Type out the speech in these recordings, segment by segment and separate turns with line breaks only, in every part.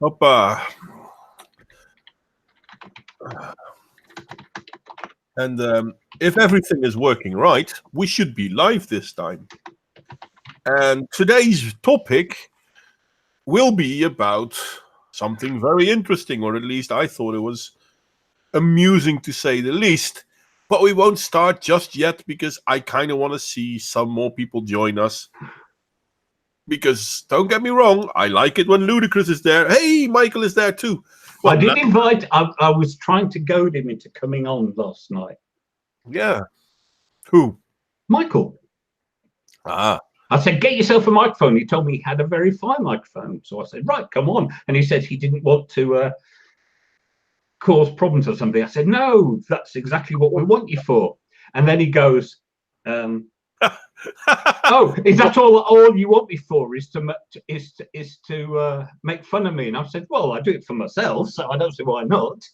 Hoppa. And if everything is working right, we should be live this time. And today's topic will be about something very interesting, or at least I thought it was amusing to say the least. But we won't start just yet because I kind of want to see some more people join us. Because don't get me wrong, I like it when Ludacris is there. Hey, Michael is there too.
Well, I did invite. I was trying to goad him into coming on last night.
Yeah. Who?
Michael.
Ah.
I said, get yourself a microphone. He told me he had a very fine microphone. So I said, right, come on. And he said he didn't want to cause problems or something. I said, no, that's exactly what we want you for. And then he goes, oh, is that all you want me for? Is to make fun of me? And I said, well, I do it for myself, so I don't see why not.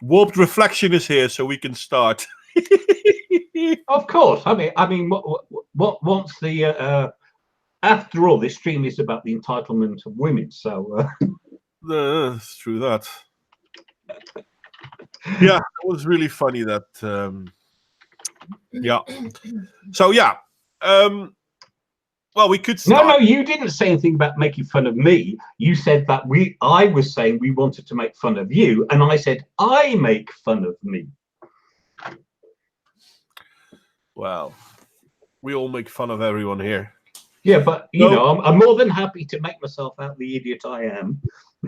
Warped Reflection is here, so we can start.
Of course. I mean, what once the after all, this stream is about the entitlement of women. So
it's true that. Yeah, it was really funny that. Yeah. So yeah. Well, we could start.
No, you didn't say anything about making fun of me. You said that I was saying we wanted to make fun of you, and I said I make fun of me.
Well, we all make fun of everyone here.
Yeah, but you know, I'm more than happy to make myself out the idiot I am.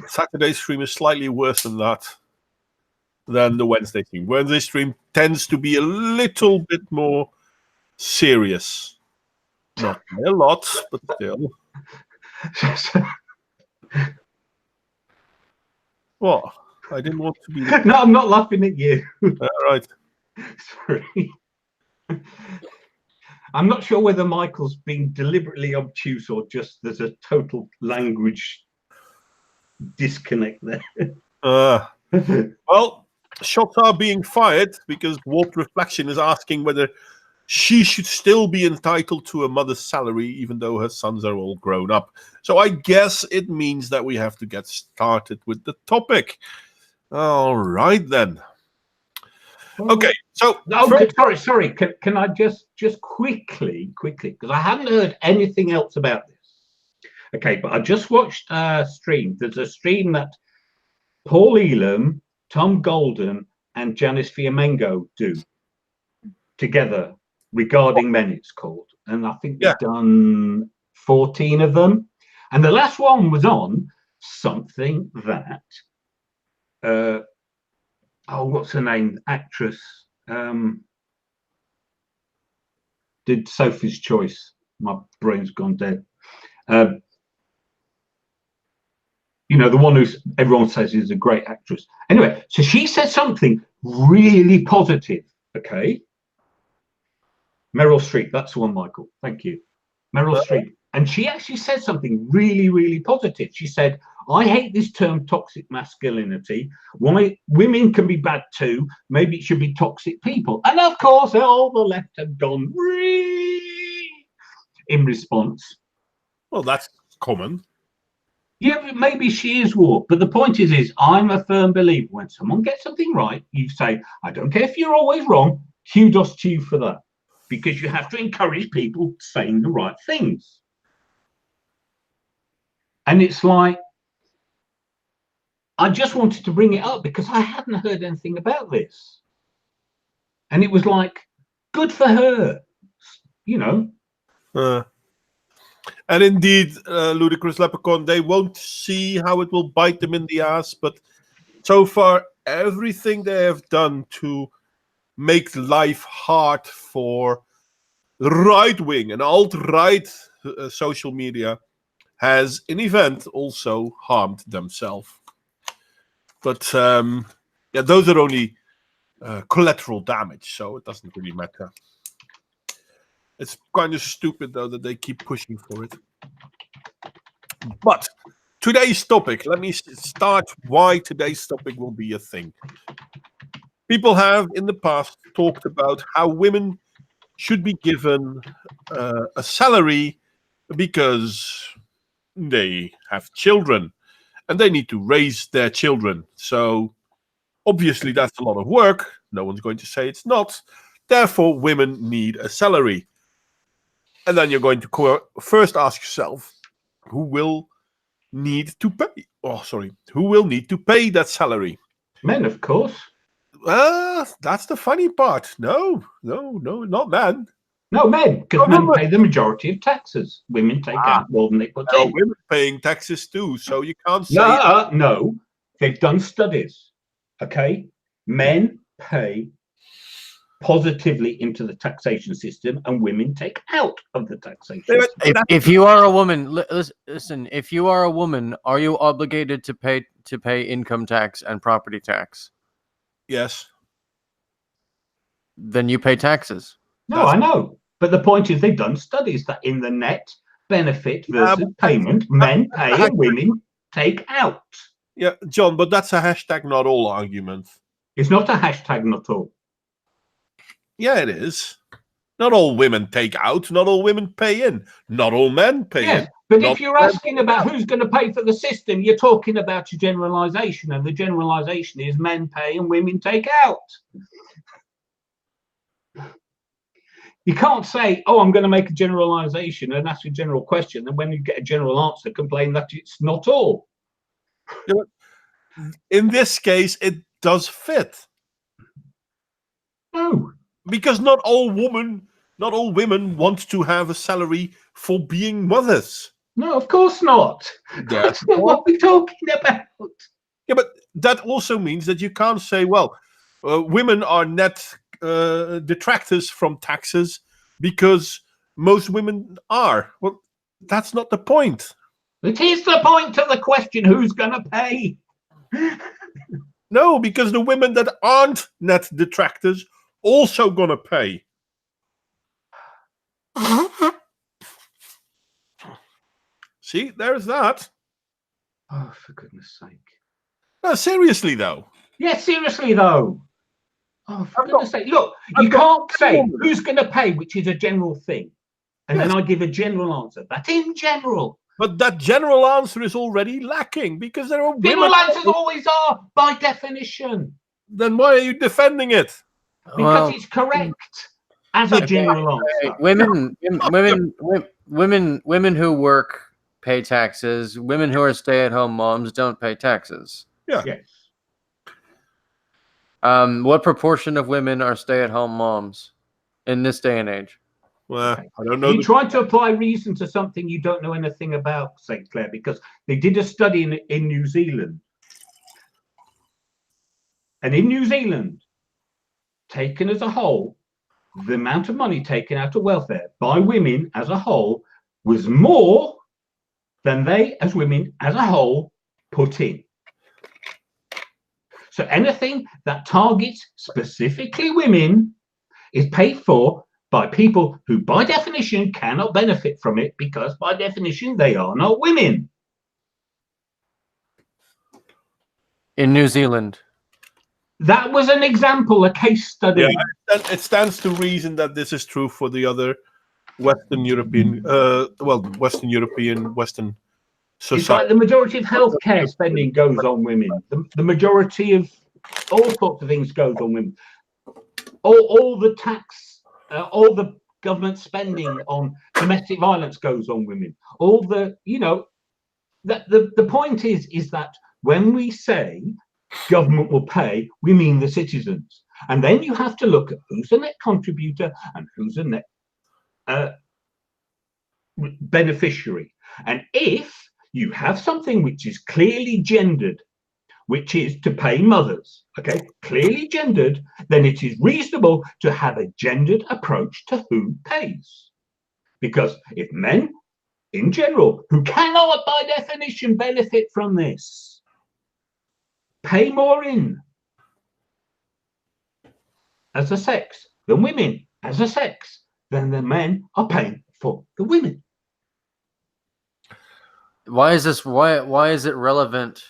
Saturday's stream is slightly worse than that, than the Wednesday stream. Wednesday stream tends to be a little bit more serious. Not a lot, but still. What? I didn't want to be...
No, I'm not laughing at you.
All right.
Sorry. I'm not sure whether Michael's being deliberately obtuse or just there's a total language disconnect there.
Well, shots are being fired because Warped Reflection is asking whether she should still be entitled to a mother's salary even though her sons are all grown up. So I guess it means that we have to get started with the topic. All right, then. Okay, so...
Sorry. Can I just quickly, because I haven't heard anything else about this. Okay, but I just watched a stream. There's a stream that Paul Elam, Tom Golden, and Janice Fiamengo do together regarding men, it's called. And I think they've done 14 of them. And the last one was on something that... what's her name? Actress did Sophie's Choice. My brain's gone dead. You know, the one who everyone says is a great actress. Anyway, so she said something really positive. Okay, Meryl Streep. That's the one, Michael. Thank you, Meryl Streep. And she actually said something really, really positive. She said, I hate this term toxic masculinity. Why women can be bad too. Maybe it should be toxic people. And of course, all the left have gone in response.
Well, that's common.
Yeah, maybe she is warped. But the point is I'm a firm believer when someone gets something right, you say, I don't care if you're always wrong. Kudos to you for that. Because you have to encourage people saying the right things. And it's like, I just wanted to bring it up because I hadn't heard anything about this. And it was like, good for her, you know.
And indeed, Ludicrous Leprechaun, they won't see how it will bite them in the ass. But so far, everything they have done to make life hard for right-wing and alt-right social media has, in event, also harmed themselves. But yeah, those are only collateral damage, so it doesn't really matter. It's kind of stupid, though, that they keep pushing for it. But today's topic, let me start why today's topic will be a thing. People have, in the past, talked about how women should be given a salary because they have children. and they need to raise their children. So obviously that's a lot of work. No one's going to say it's not. Therefore, women need a salary. And then you're going to first ask yourself, who will need to pay? Who will need to pay that salary?
Men, of course.
That's the funny part. No, not men.
No, men, because men pay the majority of taxes. Women take out more than they put in.
Women paying taxes too, so you can't say...
No, they've done studies, okay? Men pay positively into the taxation system, and women take out of the taxation system.
If you are a woman, listen, if you are a woman, are you obligated to pay income tax and property tax?
Yes.
Then you pay taxes.
No, I know. But the point is they've done studies that in the net benefit versus payment, men pay and women take out.
Yeah, John, but that's a hashtag not all argument.
It's not a hashtag not all.
Yeah, it is. Not all women take out, not all women pay in, not all men pay in.
But if you're asking about who's going to pay for the system, you're talking about a generalization, and the generalization is men pay and women take out. You can't say, oh, I'm going to make a generalization and ask a general question, and when you get a general answer, complain that it's not all.
In this case, it does fit.
No.
Because not all women want to have a salary for being mothers.
No, of course not. That's not what we're talking about.
Yeah, but that also means that you can't say, well, women are net detractors from taxes because most women are. Well, that's not the point.
It is the point of the question, who's going to pay?
No, because the women that aren't net detractors also going to pay. See, there's that.
Oh, for goodness sake.
No, seriously, though.
Yes, seriously, though. Oh, for goodness sake. Look, you can't say who's going to pay, which is a general thing. And then I give a general answer. That's in general.
But that general answer is already lacking because there are women...
General answers always are, by definition.
Then why are you defending it?
Because it's correct as a general answer.
Women who work pay taxes. Women who are stay-at-home moms don't pay taxes.
Yeah.
Yes.
What proportion of women are stay-at-home moms in this day and age?
Well, I don't know.
You try to apply reason to something you don't know anything about, St. Clair, because they did a study in New Zealand. And in New Zealand, taken as a whole, the amount of money taken out of welfare by women as a whole was more than they, as women as a whole, put in. So anything that targets specifically women is paid for by people who, by definition, cannot benefit from it because, by definition, they are not women.
In New Zealand.
That was an example, a case study.
Yeah, it stands to reason that this is true for the other Western European, Western society.
It's like the majority of healthcare spending goes on women. The majority of all sorts of things goes on women. All the tax, all the government spending on domestic violence goes on women. All the, the point is that when we say government will pay, we mean the citizens. And then you have to look at who's a net contributor and who's a net beneficiary. And if you have something which is clearly gendered, which is to pay mothers, okay, clearly gendered, then it is reasonable to have a gendered approach to who pays. Because if men, in general, who cannot by definition benefit from this, pay more in as a sex than women as a sex, then the men are paying for the women.
Why is this? Why is it relevant?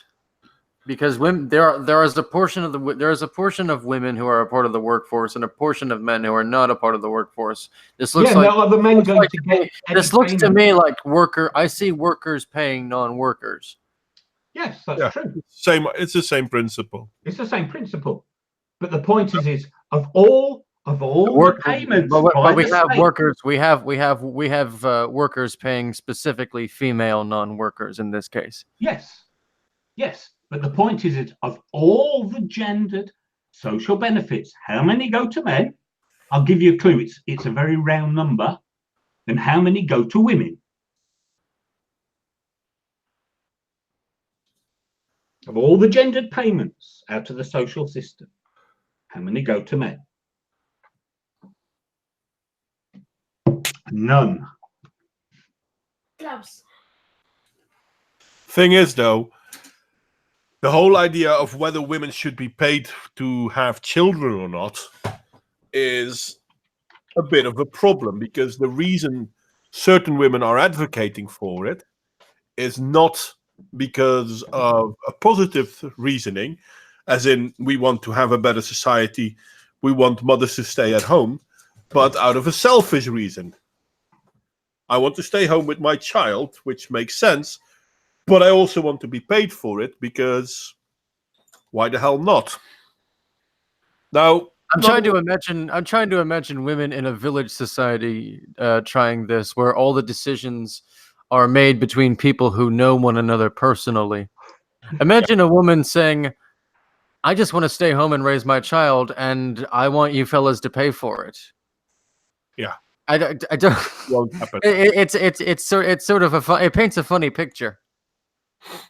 Because women, there is a portion of women who are a part of the workforce and a portion of men who are not a part of the workforce. This looks like
no other men going to get.
This looks to me like I see workers paying non-workers.
Yes, that's true.
Same. It's the same principle.
It's the same principle. But the point is of all the payments
but we
the
have
state,
workers. We have workers paying specifically female non-workers in this case.
Yes. But the point is of all the gendered social benefits, how many go to men? I'll give you a clue. It's a very round number. And how many go to women? Of all the gendered payments out of the social system, how many go to men? None.
Thing is, though, the whole idea of whether women should be paid to have children or not is a bit of a problem, because the reason certain women are advocating for it is not because of a positive reasoning, as in we want to have a better society, we want mothers to stay at home, but out of a selfish reason. I want to stay home with my child, which makes sense, but I also want to be paid for it, because why the hell not? Now,
I'm trying to imagine women in a village society trying this, where all the decisions are made between people who know one another personally. Imagine a woman saying, "I just want to stay home and raise my child, and I want you fellas to pay for it."
Yeah,
I don't.
won't happen.
It's sort of it paints a funny picture.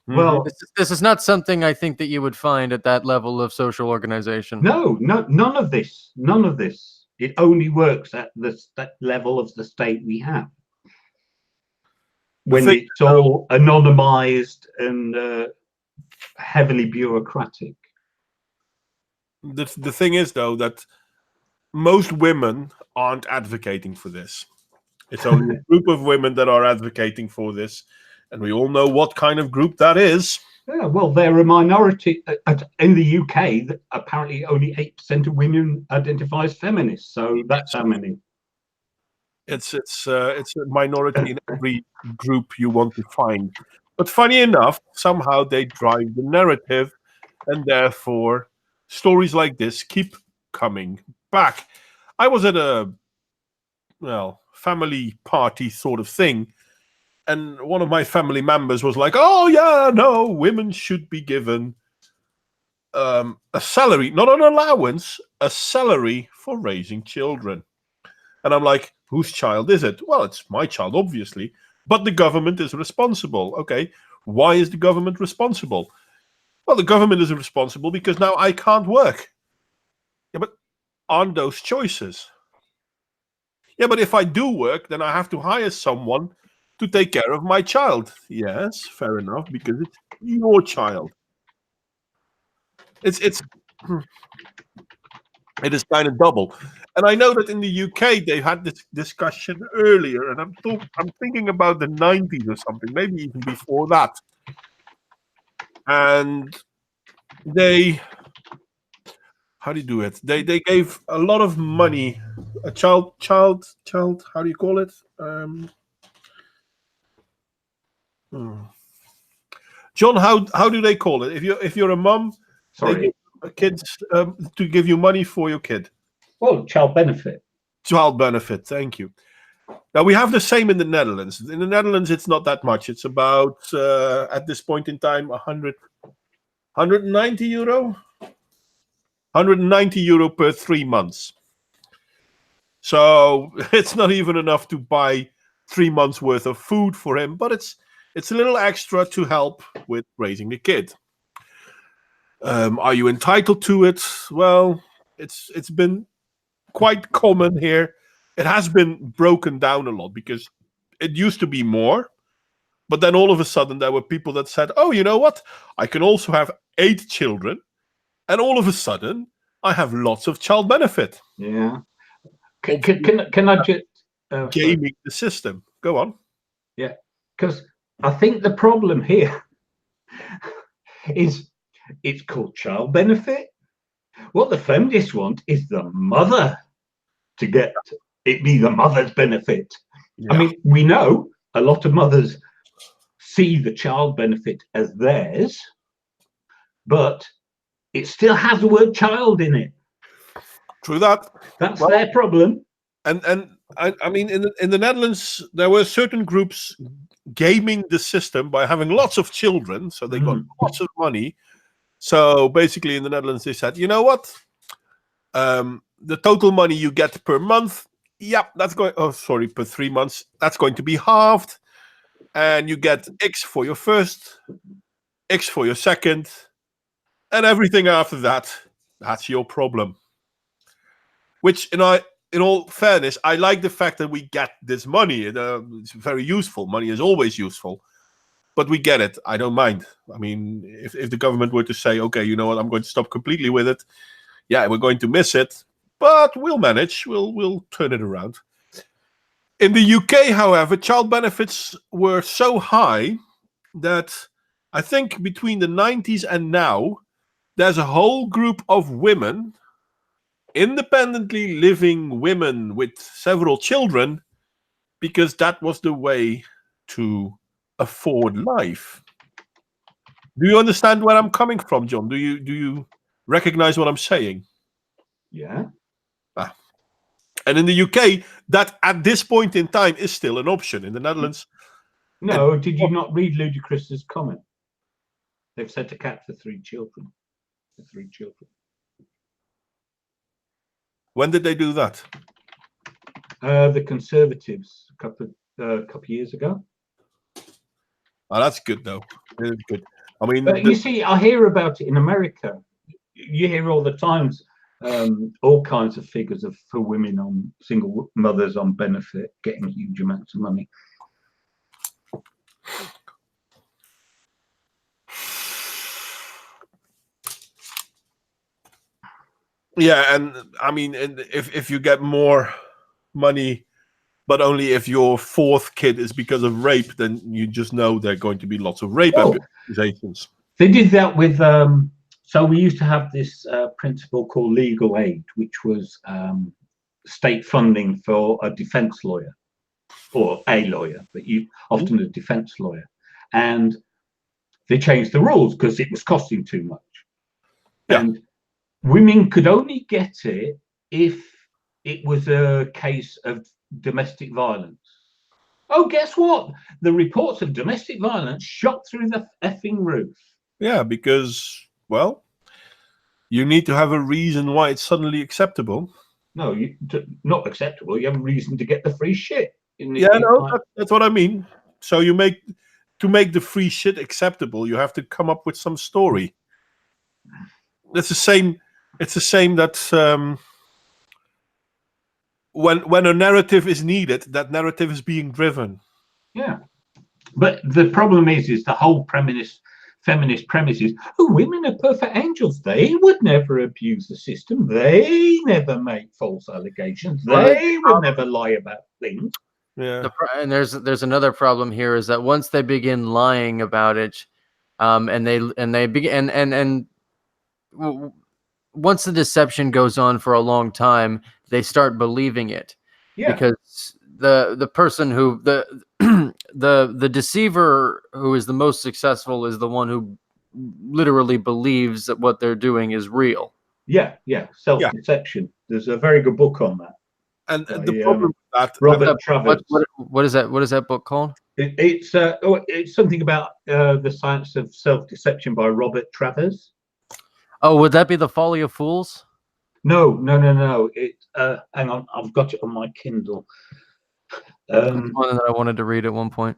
Well,
this is not something I think that you would find at that level of social organization.
No, none of this. It only works at that level of the state we have, when it's all anonymized and heavily bureaucratic.
The thing is, though, that most women aren't advocating for this. It's only a group of women that are advocating for this, and we all know what kind of group that is.
Yeah, well, they're a minority in the UK. Apparently, only 8% of women identify as feminists. So that's how many.
It's a minority in every group you want to find. But funny enough, somehow they drive the narrative, and therefore stories like this keep coming back. I was at a family party sort of thing, and one of my family members was like, "Oh yeah, no, women should be given a salary, not an allowance, a salary for raising children." And I'm like, "Whose child is it?" "Well, it's my child, obviously, but the government is responsible." "Okay, why is the government responsible?" "Well, the government is responsible because now I can't work." "Yeah, but aren't those choices?" "Yeah, but if I do work, then I have to hire someone to take care of my child." "Yes, fair enough, because it's your child." It is kind of double. And I know that in the UK they had this discussion earlier, and I'm thinking about the 90s or something, maybe even before that. And how do you do it? They gave a lot of money, a child. How do you call it? John, how do they call it? If you're a mum, they give kids to give you money for your kid.
Well, child benefit.
Child benefit. Thank you. Now we have the same in the Netherlands. In the Netherlands, it's not that much. It's about at this point in time 190 euro. 190 euro per 3 months. So it's not even enough to buy 3 months worth of food for him, but it's a little extra to help with raising the kid. Are you entitled to it? Well, it's been quite common here. It has been broken down a lot because it used to be more, but then all of a sudden there were people that said, "Oh, you know what? I can also have 8 children." And all of a sudden, I have lots of child benefit.
Yeah. Can I just
gaming the system? Go on.
Yeah, because I think the problem here is it's called child benefit. What the feminists want is the mother to get it be the mother's benefit. Yeah. I mean, we know a lot of mothers see the child benefit as theirs, but it still has the word child in it.
True that.
That's their problem.
And I mean, in the Netherlands, there were certain groups gaming the system by having lots of children, so they got lots of money. So basically, in the Netherlands, they said, you know what? The total money you get per month, that's going. Oh, sorry, per 3 months, that's going to be halved, and you get X for your first, X for your second, and everything after that, that's your problem. Which, in all fairness, I like the fact that we get this money. It's very useful. Money is always useful. But we get it. I don't mind. I mean, if the government were to say, okay, you know what, I'm going to stop completely with it. Yeah, we're going to miss it. But we'll manage. We'll turn it around. In the UK, however, child benefits were so high that I think between the 90s and now, there's a whole group of women, independently living women with several children, because that was the way to afford life. Do you understand where I'm coming from, John? Do you recognize what I'm saying?
Yeah.
And in the UK, that at this point in time is still an option. In the Netherlands,
no. Did you not read Ludicrous's comment? They've set a cap for 3 children. For 3 children.
When did they do that?
The Conservatives a couple of years ago.
Oh, that's good, though. It's good. I mean,
you see, I hear about it in America. You hear all the times, all kinds of figures for women on single mothers on benefit getting huge amounts of money.
Yeah, and I mean, if you get more money, but only if your 4th kid is because of rape, then you just know there are going to be lots of rape accusations.
They did that with. So we used to have this principle called legal aid, which was state funding for a defense lawyer, or a lawyer, but often a defense lawyer, and they changed the rules because it was costing too much.
Yeah.
And women could only get it if it was a case of domestic violence. Oh, guess what? The reports of domestic violence shot through the effing roof.
Yeah, because, well, you need to have a reason why it's suddenly acceptable.
No, not acceptable. You have a reason to get the free shit.
That's what I mean. So to make the free shit acceptable, you have to come up with some story. It's the same that when a narrative is needed, that narrative is being driven.
Yeah, but the problem is the whole feminist premise is, oh, women are perfect angels. They would never abuse the system. They never make false allegations. They would never lie about things.
Yeah.
And there's another problem here, is that once they begin lying about it, once the deception goes on for a long time, they start believing it. Yeah. Because the person who the deceiver who is the most successful is the one who literally believes that what they're doing is real.
Yeah, self-deception. There's a very good book on that.
And the problem with that,
Robert Travers.
What is that? What is that book called?
It's something about the science of self-deception by Robert Travers.
Oh, would that be The Folly of Fools?
No. Hang on, I've got it on my Kindle.
That's one that I wanted to read at one point.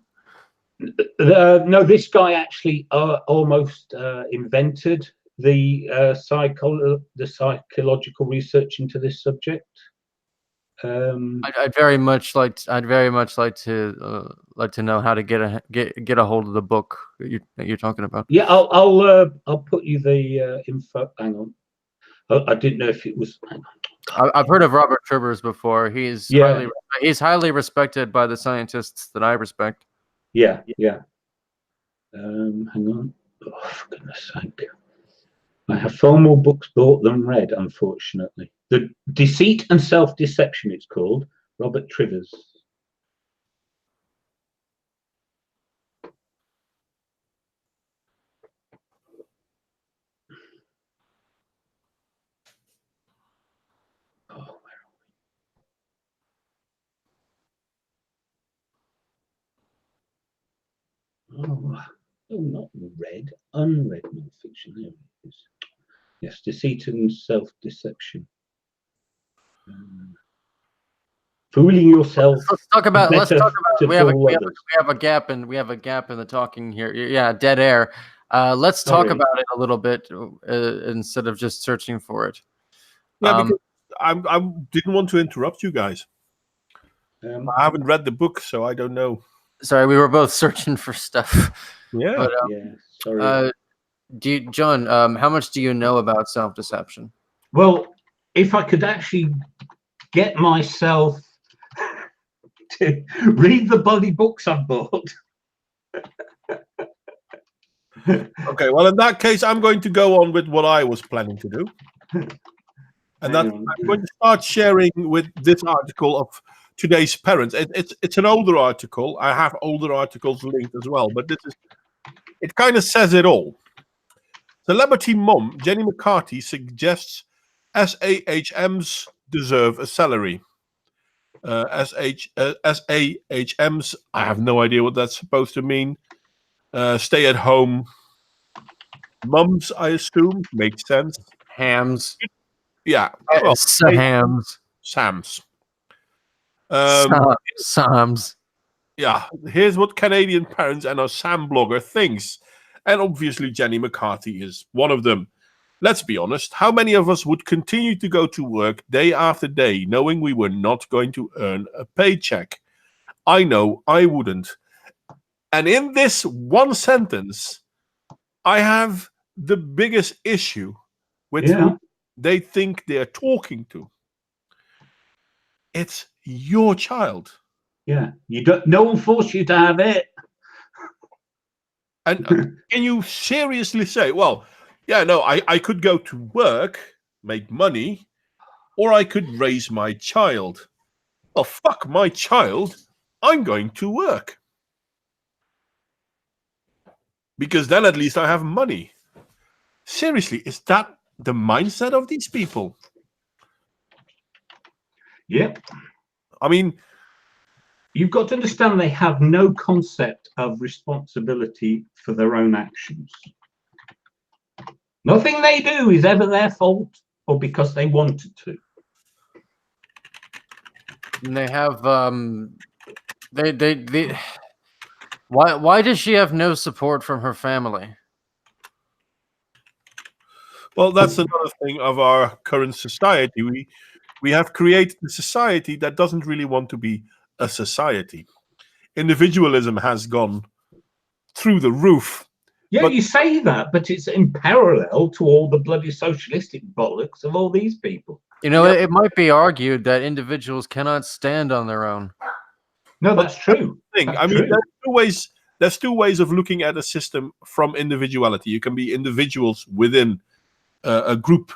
No, this guy actually almost invented the psychological research into this subject.
I'd very much like to know how to get a hold of the book that you're talking about.
Yeah, I'll put you the info. Hang on. I didn't know if it was.
I've heard of Robert Travers before. He's highly respected by the scientists that I respect.
Yeah. Hang on. Oh, for goodness sake. I have far more books bought than read, unfortunately. The Deceit and Self-Deception, it's called. Robert Travers. Oh, not read, unread non-fiction. There it is. Yes, deceit and self-deception. Fooling yourself.
Let's talk about.
We have
a gap in the talking here. Yeah, dead air. Let's talk about it a little bit instead of just searching for it.
Yeah, because I didn't want to interrupt you guys. I haven't read the book, so I don't know.
Sorry, we were both searching for stuff.
Yeah.
But,
yeah. Sorry.
John, how much do you know about self-deception?
Well, if I could actually get myself to read the bloody books I've bought.
Okay, well, in that case, I'm going to go on with what I was planning to do. And that I'm going to start sharing with this article of today's parents. It's an older article. I have older articles linked as well, but it kind of says it all. Celebrity mom Jenny McCarthy suggests SAHMs deserve a salary. SAHMs, I have no idea what that's supposed to mean. Stay at home mums, I assume, makes sense.
Hams.
Yeah. Well,
Hams.
Sams.
Sams.
Yeah. Here's what Canadian parents and our Sam blogger thinks. And obviously Jenny McCarthy is one of them. Let's be honest, how many of us would continue to go to work day after day knowing we were not going to earn a paycheck? I know I wouldn't. And in this one sentence, I have the biggest issue with who they think they're talking to. It's your child.
Yeah, no one forced you to have it.
And can you seriously say, well, yeah, no, I could go to work, make money, or I could raise my child. Well, fuck my child. I'm going to work. Because then at least I have money. Seriously, is that the mindset of these people?
Yep.
I mean,
you've got to understand they have no concept of responsibility for their own actions. Nothing they do is ever their fault or because they wanted to.
And they have why does she have no support from her family?
Well, that's another thing of our current society. We have created a society that doesn't really want to be a society. Individualism has gone through the roof.
Yeah, but you say that, but it's in parallel to all the bloody socialistic bollocks of all these people.
You know, it might be argued that individuals cannot stand on their own.
No, that's true.
I mean, there's two ways of looking at a system from individuality. You can be individuals within a group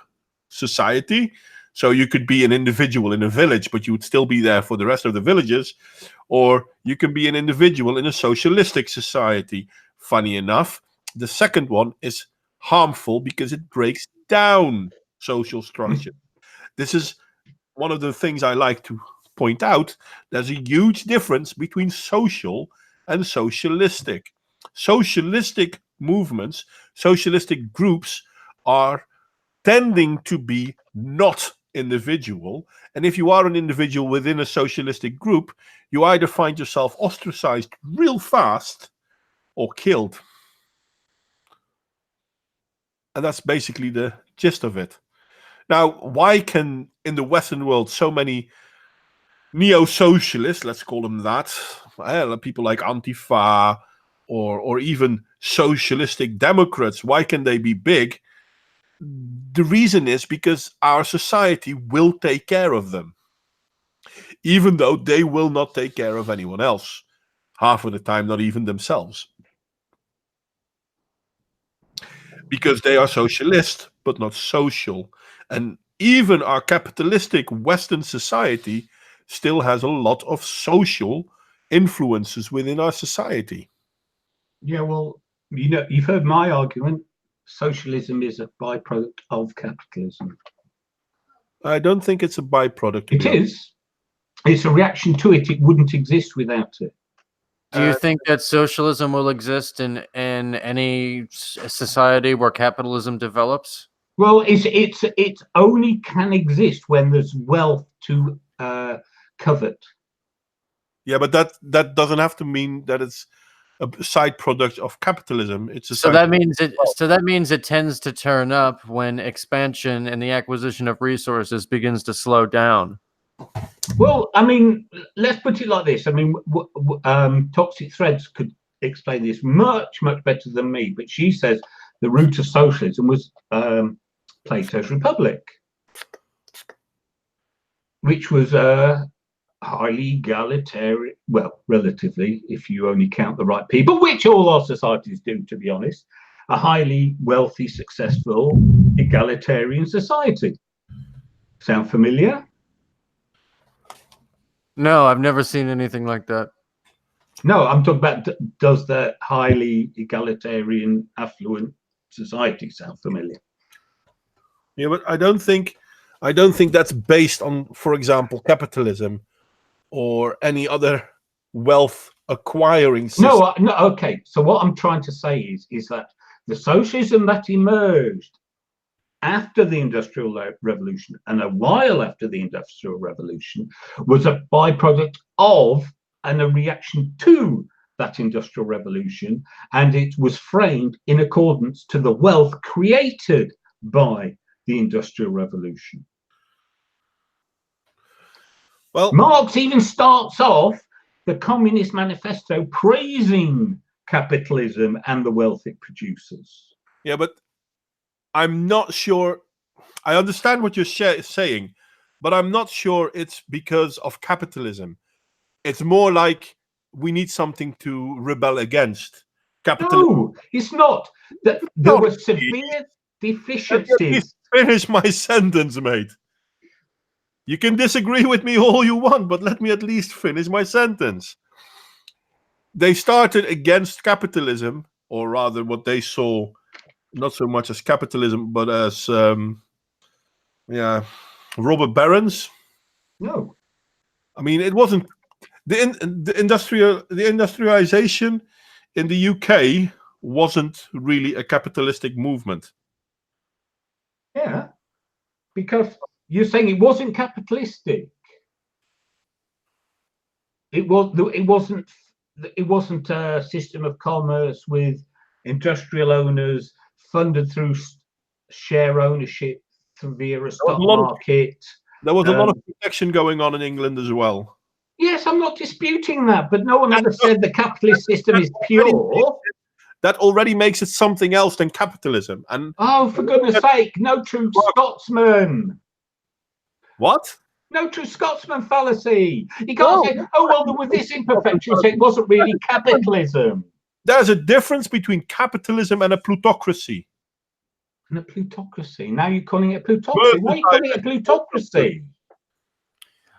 society. So you could be an individual in a village, but you would still be there for the rest of the villages. Or you can be an individual in a socialistic society. Funny enough, the second one is harmful because it breaks down social structure. This is one of the things I like to point out. There's a huge difference between social and socialistic. Socialistic movements, socialistic groups are tending to be not individual. And if you are an individual within a socialistic group, you either find yourself ostracized real fast or killed. And that's basically the gist of it. Now, why can in the Western world so many neo-socialists, let's call them that, people like Antifa or even socialistic Democrats, why can they be big? The reason is because our society will take care of them, even though they will not take care of anyone else. Half of the time, not even themselves. Because they are socialist, but not social. And even our capitalistic Western society still has a lot of social influences within our society.
Yeah, well, you know, you've heard my argument. Socialism is a byproduct of capitalism.
I don't think it's a byproduct.
It is. It's a reaction to it. It wouldn't exist without it.
Do you think that socialism will exist in in any society where capitalism develops?
Well, it's only can exist when there's wealth to covet.
Yeah, but that doesn't have to mean that it's a side product of capitalism. It's a
So
side
that means it tends to turn up when expansion and the acquisition of resources begins to slow down.
Well, I mean, let's put it like this. I mean, Toxic Threads could explain this much better than me, but she says the root of socialism was Plato's Republic, which was highly egalitarian, well, relatively, if you only count the right people, which all our societies do, to be honest, a highly wealthy, successful, egalitarian society. Sound familiar?
No, I've never seen anything like that.
No, I'm talking about, does the highly egalitarian, affluent society sound familiar?
Yeah, but I don't think that's based on, for example, capitalism or any other wealth acquiring system.
No, okay. So what I'm trying to say is that the socialism that emerged after the Industrial Revolution and a while after the Industrial Revolution was a byproduct of and a reaction to that Industrial Revolution, and it was framed in accordance to the wealth created by the Industrial Revolution.
Well,
Marx even starts off the Communist Manifesto praising capitalism and the wealth it produces.
yeah, but I'm not sure. I understand what you're saying, but I'm not sure it's because of capitalism. It's more like we need something to rebel against. Capitalism.
No, it's not. There were severe deficiencies.
Finish my sentence, mate. You can disagree with me all you want, but let me at least finish my sentence. They started against capitalism, or rather what they saw not so much as capitalism, but as robber barons.
No.
I mean, it wasn't the industrialization in the UK wasn't really a capitalistic movement.
Yeah, because you're saying it wasn't capitalistic. It wasn't a system of commerce with industrial owners funded through share ownership via a stock market.
There was a lot of protection going on in England as well.
Yes, I'm not disputing that, but no one ever said the capitalist system is pure.
That already makes it something else than capitalism. And
oh, for goodness sake, no true Scotsman.
What?
No true Scotsman fallacy. You can't say, oh, well, there was this imperfection, so it wasn't really capitalism.
There's a difference between capitalism and a plutocracy.
And a plutocracy. Now you're calling it plutocracy. Why are you calling it plutocracy?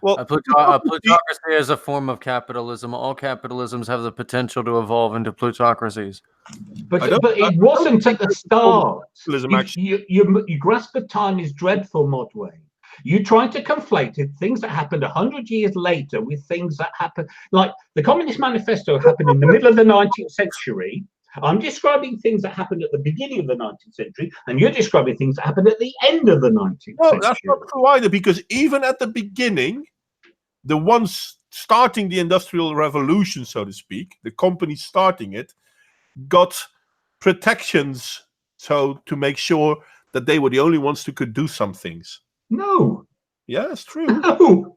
Well, a plutocracy is a form of capitalism. All capitalisms have the potential to evolve into plutocracies.
But it wasn't at the start. Your grasp of time is dreadful, Modwain. You try to conflate things that happened 100 years later with things that happened, like the Communist Manifesto happened in the middle of the 19th century. I'm describing things that happened at the beginning of the 19th century, and you're describing things that happened at the end of the 19th century.
Well, that's not true either, because even at the beginning, the ones starting the Industrial Revolution, so to speak, the companies starting it, got protections so to make sure that they were the only ones who could do some things.
No.
Yeah, it's true.
No.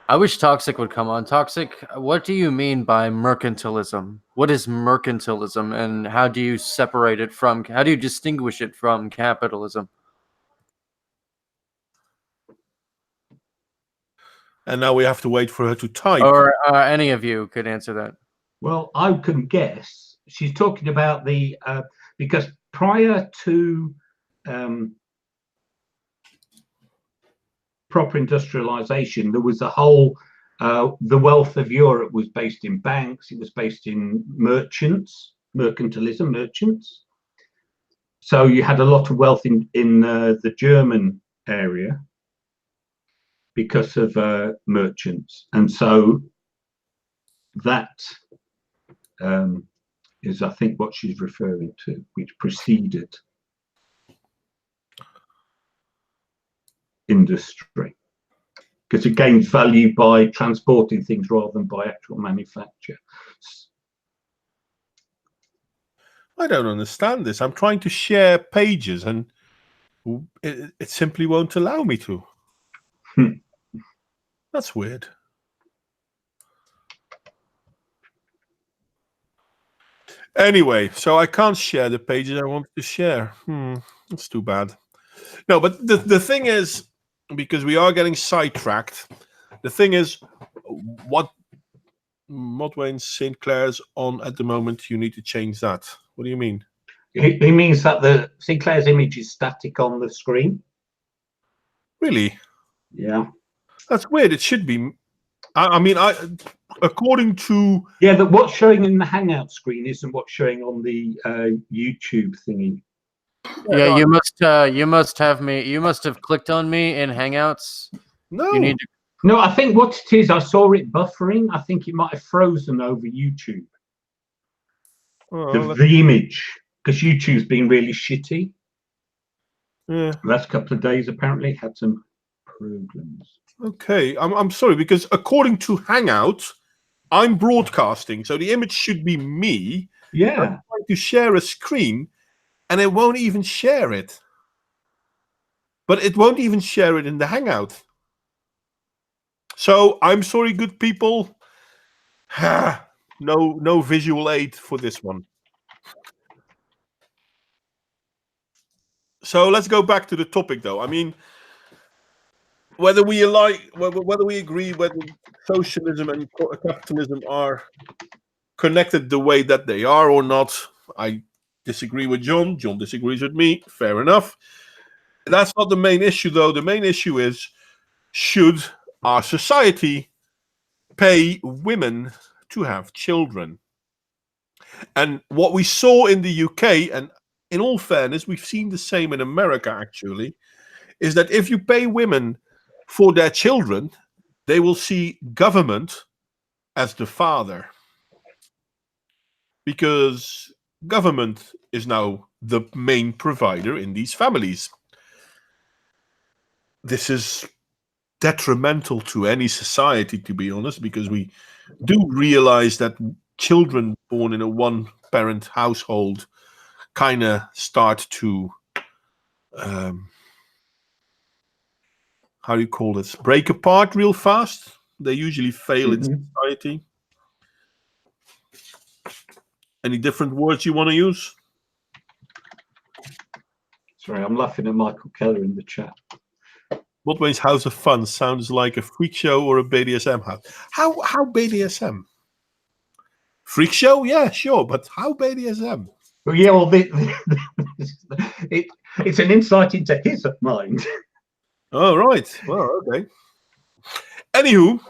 I wish Toxic would come on. Toxic, what do you mean by mercantilism? What is mercantilism, and how do you separate it from, how do you distinguish it from capitalism?
And now we have to wait for her to type.
Or any of you could answer that.
Well, I can guess. She's talking about the, because prior to proper industrialization, there was a whole, the wealth of Europe was based in banks, it was based in merchants, mercantilism, merchants. So you had a lot of wealth in the German area, because of merchants, and so that is, I think, what she's referring to, which preceded industry, because it gains value by transporting things rather than by actual manufacture.
I don't understand this. I'm trying to share pages and it simply won't allow me to. That's weird. Anyway, so I can't share the pages I want to share. That's too bad. No, but the thing is, because we are getting sidetracked, the thing is, what Modwain St. Clair's on at the moment, you need to change that. What do you mean?
He means that the Sinclair's image is static on the screen.
Really?
Yeah.
That's weird. It should be. I mean, according to
that what's showing in the Hangout screen isn't what's showing on the YouTube thingy.
Yeah, you must have clicked on me in Hangouts.
No.
You need to.
No, I think what it is, I saw it buffering. I think it might have frozen over YouTube. The image, because YouTube's been really shitty.
Yeah.
The last couple of days apparently had some problems.
Okay, I'm sorry, because according to Hangout, I'm broadcasting, so the image should be me.
Yeah.
I'm trying to share a screen, and it won't even share it. But it won't even share it in the Hangout. So I'm sorry, good people. No visual aid for this one. So let's go back to the topic, though. I mean, whether we agree whether socialism and capitalism are connected the way that they are or not, I disagree with John. John disagrees with me. Fair enough. That's not the main issue, though. The main issue is, should our society pay women to have children? And what we saw in the UK, and in all fairness, we've seen the same in America, actually, is that if you pay women for their children, they will see government as the father. Because government is now the main provider in these families. This is detrimental to any society, to be honest, because we do realize that children born in a one-parent household kind of start to, how do you call this, break apart real fast. They usually fail in society. Any different words you want to use?
Sorry, I'm laughing at Michael Keller in the chat.
Modwain's House of Fun sounds like a freak show or a BDSM house. How BDSM? Freak show? Yeah, sure, but how BDSM?
Well, yeah, well, it's an insight into his mind.
Oh, right. Well, okay. Anywho,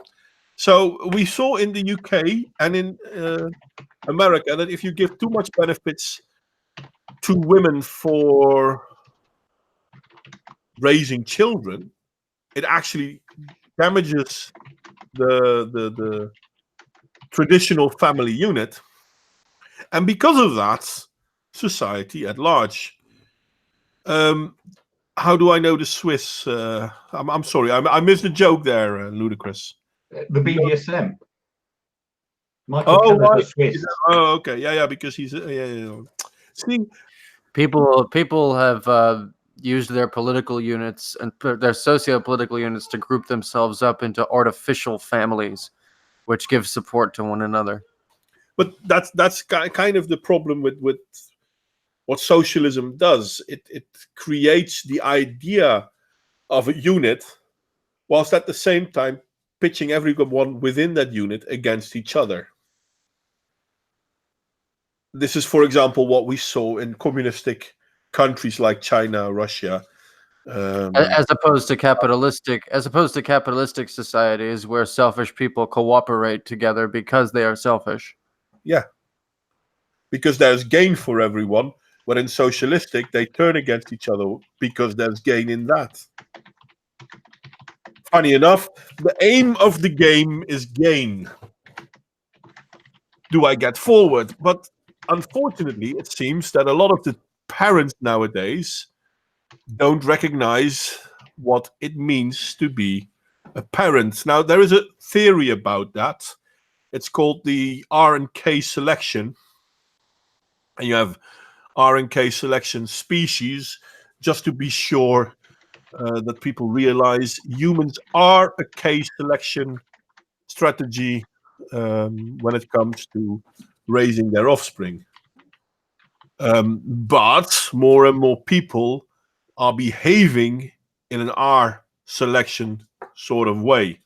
so we saw in the UK and in America that if you give too much benefits to women for raising children, it actually damages the traditional family unit, and because of that, society at large. How do I know the Swiss? I'm sorry, I missed the joke there, Ludicrous.
The BDSM. Michael Keller's
right.
a Swiss.
Oh, okay, yeah, because he's yeah. See,
people have used their political units and their socio-political units to group themselves up into artificial families, which give support to one another.
But that's kind of the problem with what socialism does. It creates the idea of a unit, whilst at the same time pitching everyone within that unit against each other. This is, for example, what we saw in communistic countries like China, Russia.
As opposed to capitalistic societies where selfish people cooperate together because they are selfish.
Yeah, because there's gain for everyone. But in socialistic, they turn against each other because there's gain in that. Funny enough, the aim of the game is gain. Do I get forward? But unfortunately, it seems that a lot of the parents nowadays don't recognize what it means to be a parent. Now, there is a theory about that. It's called the R and K selection. And you have R and K selection species, just to be sure that people realize humans are a K selection strategy when it comes to raising their offspring. But more and more people are behaving in an R selection sort of way.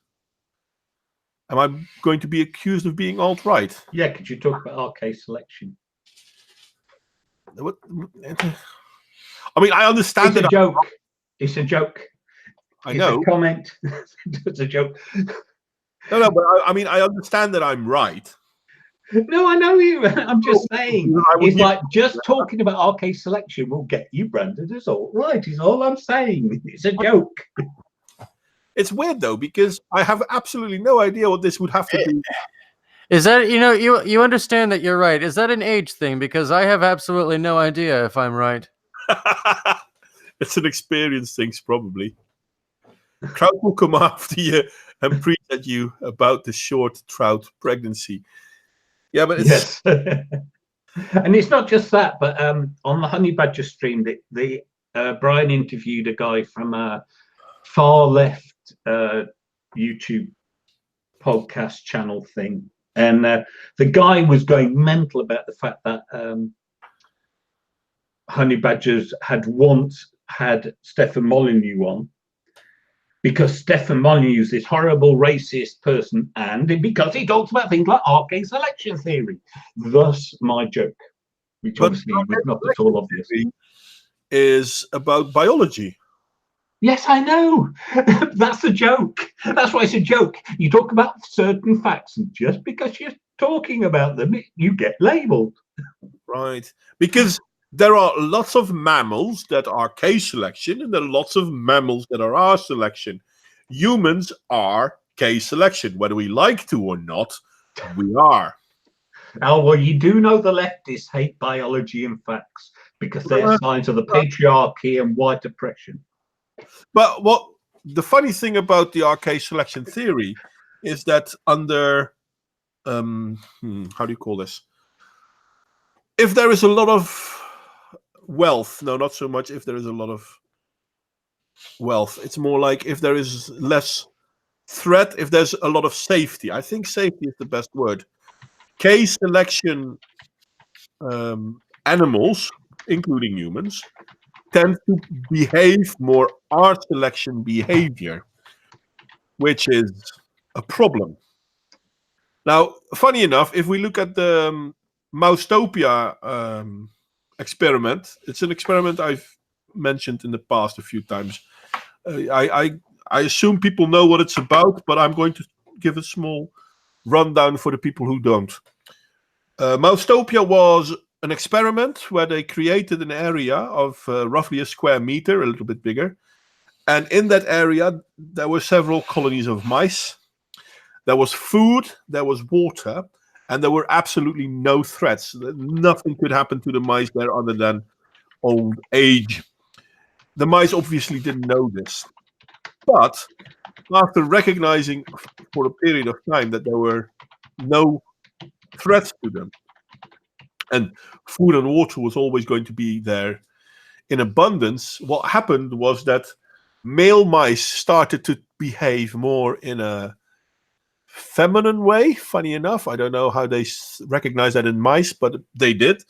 Am I going to be accused of being alt-right?
Yeah, could you talk about RK selection?
What? I mean, I understand
It's a joke. It's a joke.
I know.
It's a comment. It's a joke.
No, but I understand that I'm right.
No, I know you. I'm just saying. It's like just talking about RK selection will get you branded as alt-right, is all I'm saying. It's a joke.
It's weird though, because I have absolutely no idea what this would have to do.
Is that, you understand that you're right? Is that an age thing? Because I have absolutely no idea if I'm right.
It's an experience thing, probably. Trout will come after you and preach at you about the short trout pregnancy. Yeah, but it's...
Yes. And it's not just that, but on the Honey Badger stream, Brian interviewed a guy from a far left YouTube podcast channel thing, and the guy was going mental about the fact that Honey Badgers had once had Stefan Molyneux on, because Stefan Molyneux is this horrible racist person, and because he talks about things like RK selection theory. Thus my joke, which obviously was not at all obvious.
Is about biology.
Yes, I know. That's the joke. That's why it's a joke. You talk about certain facts, and just because you're talking about them, you get labeled.
Right. Because there are lots of mammals that are K selection, and there are lots of mammals that are R selection. Humans are K selection. Whether we like to or not, we are.
Oh, well, you do know the leftists hate biology and facts because they're signs of the patriarchy and white oppression.
But what the funny thing about the RK selection theory is that under how do you call this? If there is a lot of wealth, no, not so much if there is a lot of wealth. It's more like if there is less threat, if there's a lot of safety. I think safety is the best word. K selection animals, including humans, tend to behave more R selection behavior, which is a problem. Now, funny enough, if we look at the Moustopia experiment, it's an experiment I've mentioned in the past a few times. I assume people know what it's about, but I'm going to give a small rundown for the people who don't. Moustopia was an experiment where they created an area of roughly a square meter, a little bit bigger. And in that area, there were several colonies of mice. There was food, there was water, and there were absolutely no threats. Nothing could happen to the mice there other than old age. The mice obviously didn't know this. But after recognizing for a period of time that there were no threats to them, and food and water was always going to be there in abundance, what happened was that male mice started to behave more in a feminine way. Funny enough, I don't know how they recognize that in mice, but they did.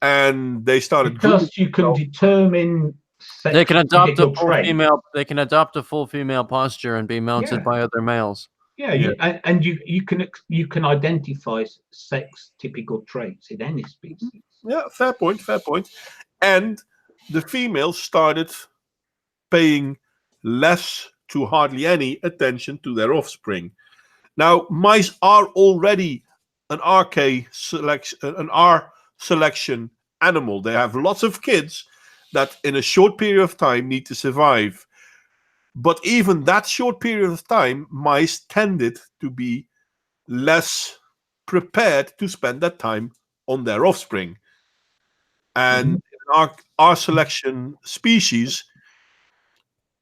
And they started...
Because you can determine...
They can adopt a full female. They can adopt a full female posture and be mounted by other males.
Yeah. And you can identify sex typical traits in any species.
Yeah, fair point. And the females started paying less to hardly any attention to their offspring. Now, mice are already an R selection animal. They have lots of kids that in a short period of time need to survive. But even that short period of time, mice tended to be less prepared to spend that time on their offspring. And our selection species,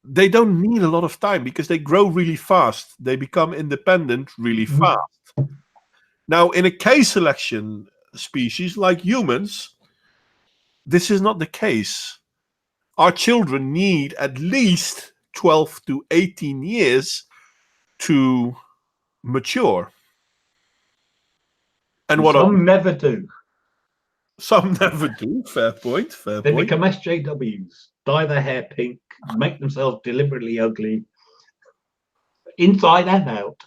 they don't need a lot of time because they grow really fast. They become independent really fast. Now, in a case selection species like humans, this is not the case. Our children need at least 12 to 18 years to mature. And what
some never do.
Some never do. Fair point. Fair
They
point.
become SJWs, dye their hair pink, make themselves deliberately ugly, inside and out.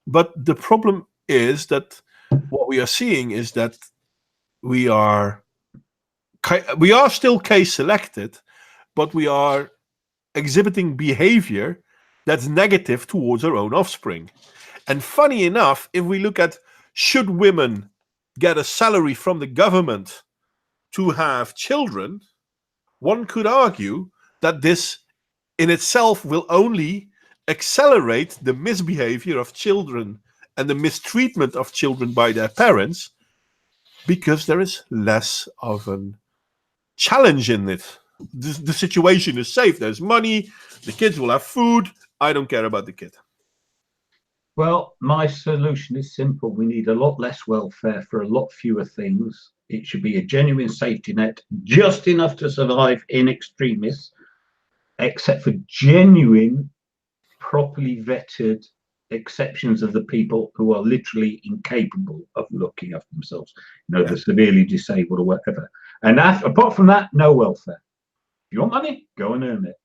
But the problem is that what we are seeing is that we are still case selected, but we are exhibiting behavior that's negative towards our own offspring. And funny enough, if we look at should women get a salary from the government to have children, one could argue that this in itself will only accelerate the misbehavior of children and the mistreatment of children by their parents, because there is less of a challenge in it. The situation is safe. There's money. The kids will have food. I don't care about the kid.
Well, my solution is simple. We need a lot less welfare for a lot fewer things. It should be a genuine safety net, just enough to survive in extremis, except for genuine, properly vetted exceptions of the people who are literally incapable of looking after themselves, the severely disabled or whatever. And apart from that, no welfare. If you want money, go and earn it.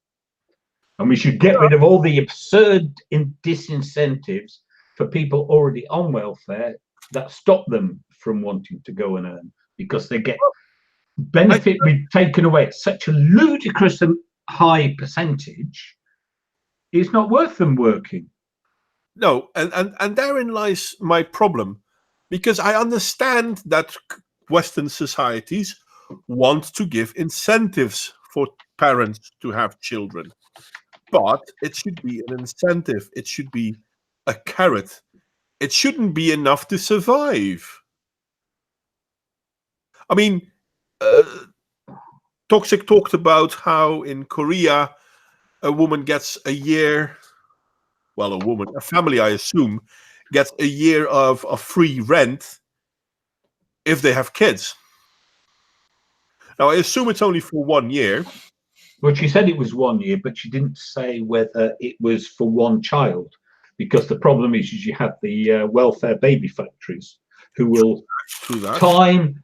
And we should get rid of all the absurd disincentives for people already on welfare that stop them from wanting to go and earn, because they get benefit taken away at such a ludicrous and high percentage. It's not worth them working.
No, and therein lies my problem, because I understand that Western societies want to give incentives for parents to have children, but it should be an incentive. It should be a carrot. It shouldn't be enough to survive. I mean, Toxic talked about how in Korea a woman gets a year. Well, a family, I assume, gets a year of free rent if they have kids. Now, I assume it's only for 1 year.
Well, she said it was 1 year, but she didn't say whether it was for one child, because the problem is you have the welfare baby factories who will time,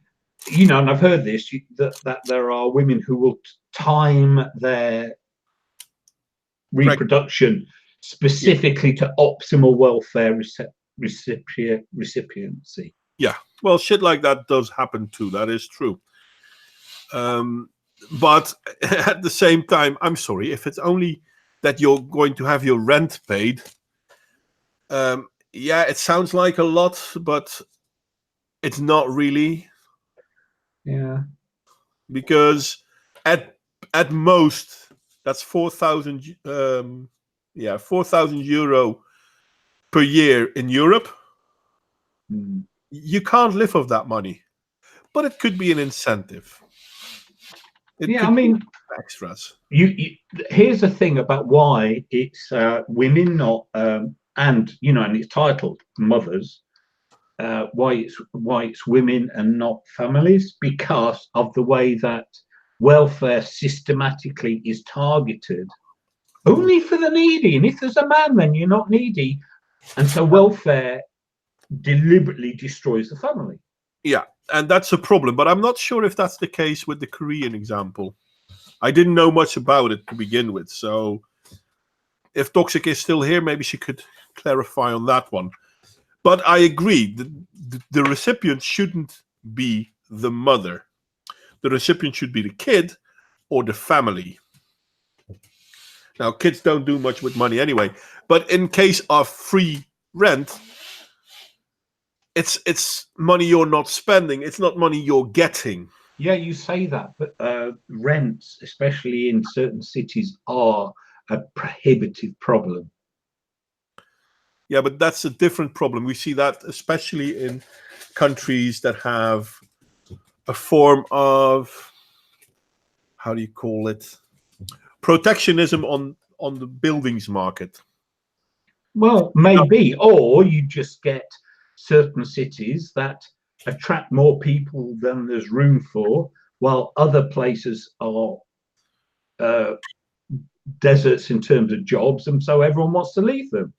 and I've heard this, that there are women who will time their reproduction specifically to optimal welfare recipiency.
Yeah, well, shit like that does happen too. That is true. But at the same time, I'm sorry, if it's only that you're going to have your rent paid, it sounds like a lot, but it's not really.
Yeah.
Because at most, that's 4,000 euro per year in Europe. You can't live off that money, but it could be an incentive. Extras.
Here's the thing about why it's women, not and it's titled mothers. Why it's women and not families, because of the way that welfare systematically is targeted only for the needy. And if there's a man, then you're not needy. And so welfare deliberately destroys the family.
Yeah, and that's a problem. But I'm not sure if that's the case with the Korean example. I didn't know much about it to begin with. So if Toxic is still here, maybe she could clarify on that one. But I agree, the recipient shouldn't be the mother. The recipient should be the kid or the family. Now, kids don't do much with money anyway. But in case of free rent, it's money you're not spending. It's not money you're getting.
Yeah, you say that, but rents, especially in certain cities, are a prohibitive problem.
Yeah, but that's a different problem. We see that especially in countries that have a form of, how do you call it, protectionism on the buildings market.
Well, maybe, or you just get certain cities that attract more people than there's room for, while other places are deserts in terms of jobs, and so everyone wants to leave them.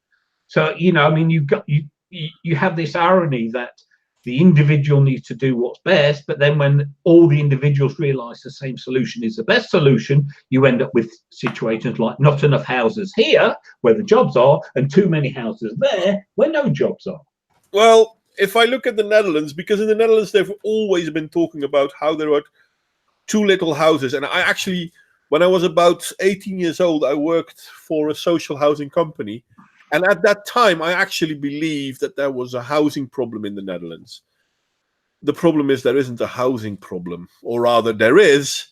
So, you know, I mean, you have this irony that the individual needs to do what's best, but then when all the individuals realize the same solution is the best solution, you end up with situations like not enough houses here where the jobs are, and too many houses there where no jobs are.
Well, if I look at the Netherlands, because in the Netherlands they've always been talking about how there are too little houses, and I actually, when I was about 18 years old, I worked for a social housing company. And at that time, I actually believed that there was a housing problem in the Netherlands. The problem is there isn't a housing problem, or rather there is,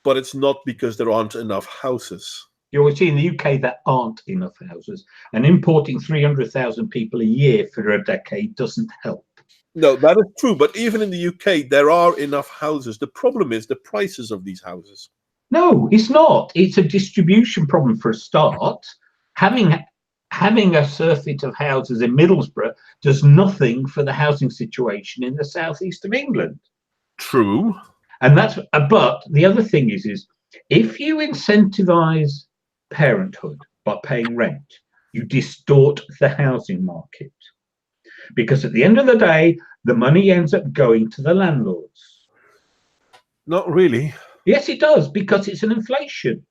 but it's not because there aren't enough houses.
You always see in the UK there aren't enough houses, and importing 300,000 people a year for a decade doesn't help.
No, that is true. But even in the UK, there are enough houses. The problem is the prices of these houses.
No, it's not. It's a distribution problem for a start. Having a surfeit of houses in Middlesbrough does nothing for the housing situation in the southeast of England.
True.
And that's, but the other thing is if you incentivize parenthood by paying rent, you distort the housing market. Because at the end of the day, the money ends up going to the landlords.
Not really.
Yes, it does, because it's an inflation.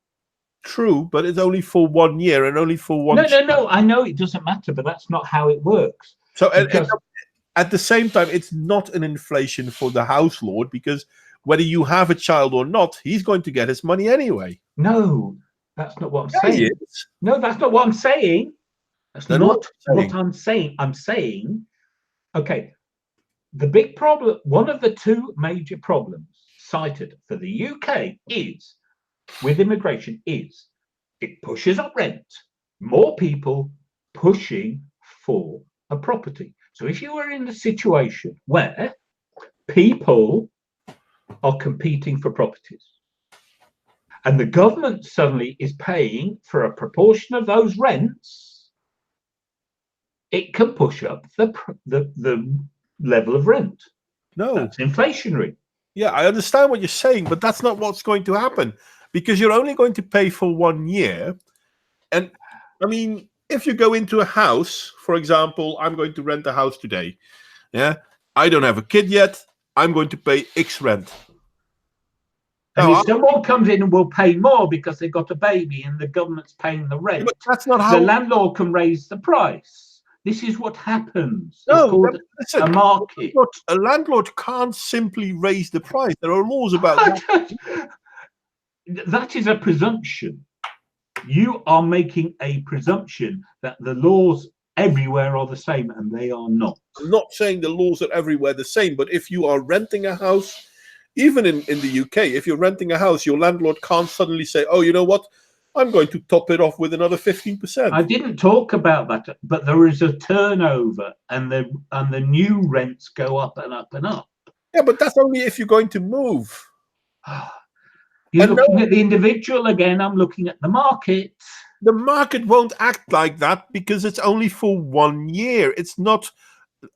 True, but it's only for 1 year and only for one.
No. I know it doesn't matter, but that's not how it works.
So at the same time, it's not an inflation for the house lord, because whether you have a child or not, he's going to get his money anyway.
No, that's not what I'm saying. No, that's not what I'm saying. That's
then
not what I'm saying. I'm saying, okay, the big problem, one of the two major problems cited for the UK is with immigration is it pushes up rent. More people pushing for a property. So if you are in a situation where people are competing for properties and the government suddenly is paying for a proportion of those rents, it can push up the level of rent.
No,
that's inflationary.
Yeah, I understand what you're saying, but that's not what's going to happen, because you're only going to pay for 1 year. And I mean, if you go into a house, for example, I'm going to rent a house today. Yeah, I don't have a kid yet. I'm going to pay X rent.
And if someone comes in and will pay more because they've got a baby and the government's paying the rent,
but that's not how
the landlord can raise the price. This is what happens.
No,
it's called
listen,
a market.
A landlord can't simply raise the price. There are laws about that.
That is a presumption. You are making a presumption that the laws everywhere are the same, and they are not.
I'm not saying the laws are everywhere the same, but if you are renting a house, even in the UK, if you're renting a house, your landlord can't suddenly say, oh, you know what? I'm going to top it off with another 15%.
I didn't talk about that, but there is a turnover, and the new rents go up and up and up.
Yeah, but that's only if you're going to move.
You're looking at the individual again. I'm looking at the market.
The market won't act like that because it's only for 1 year. It's not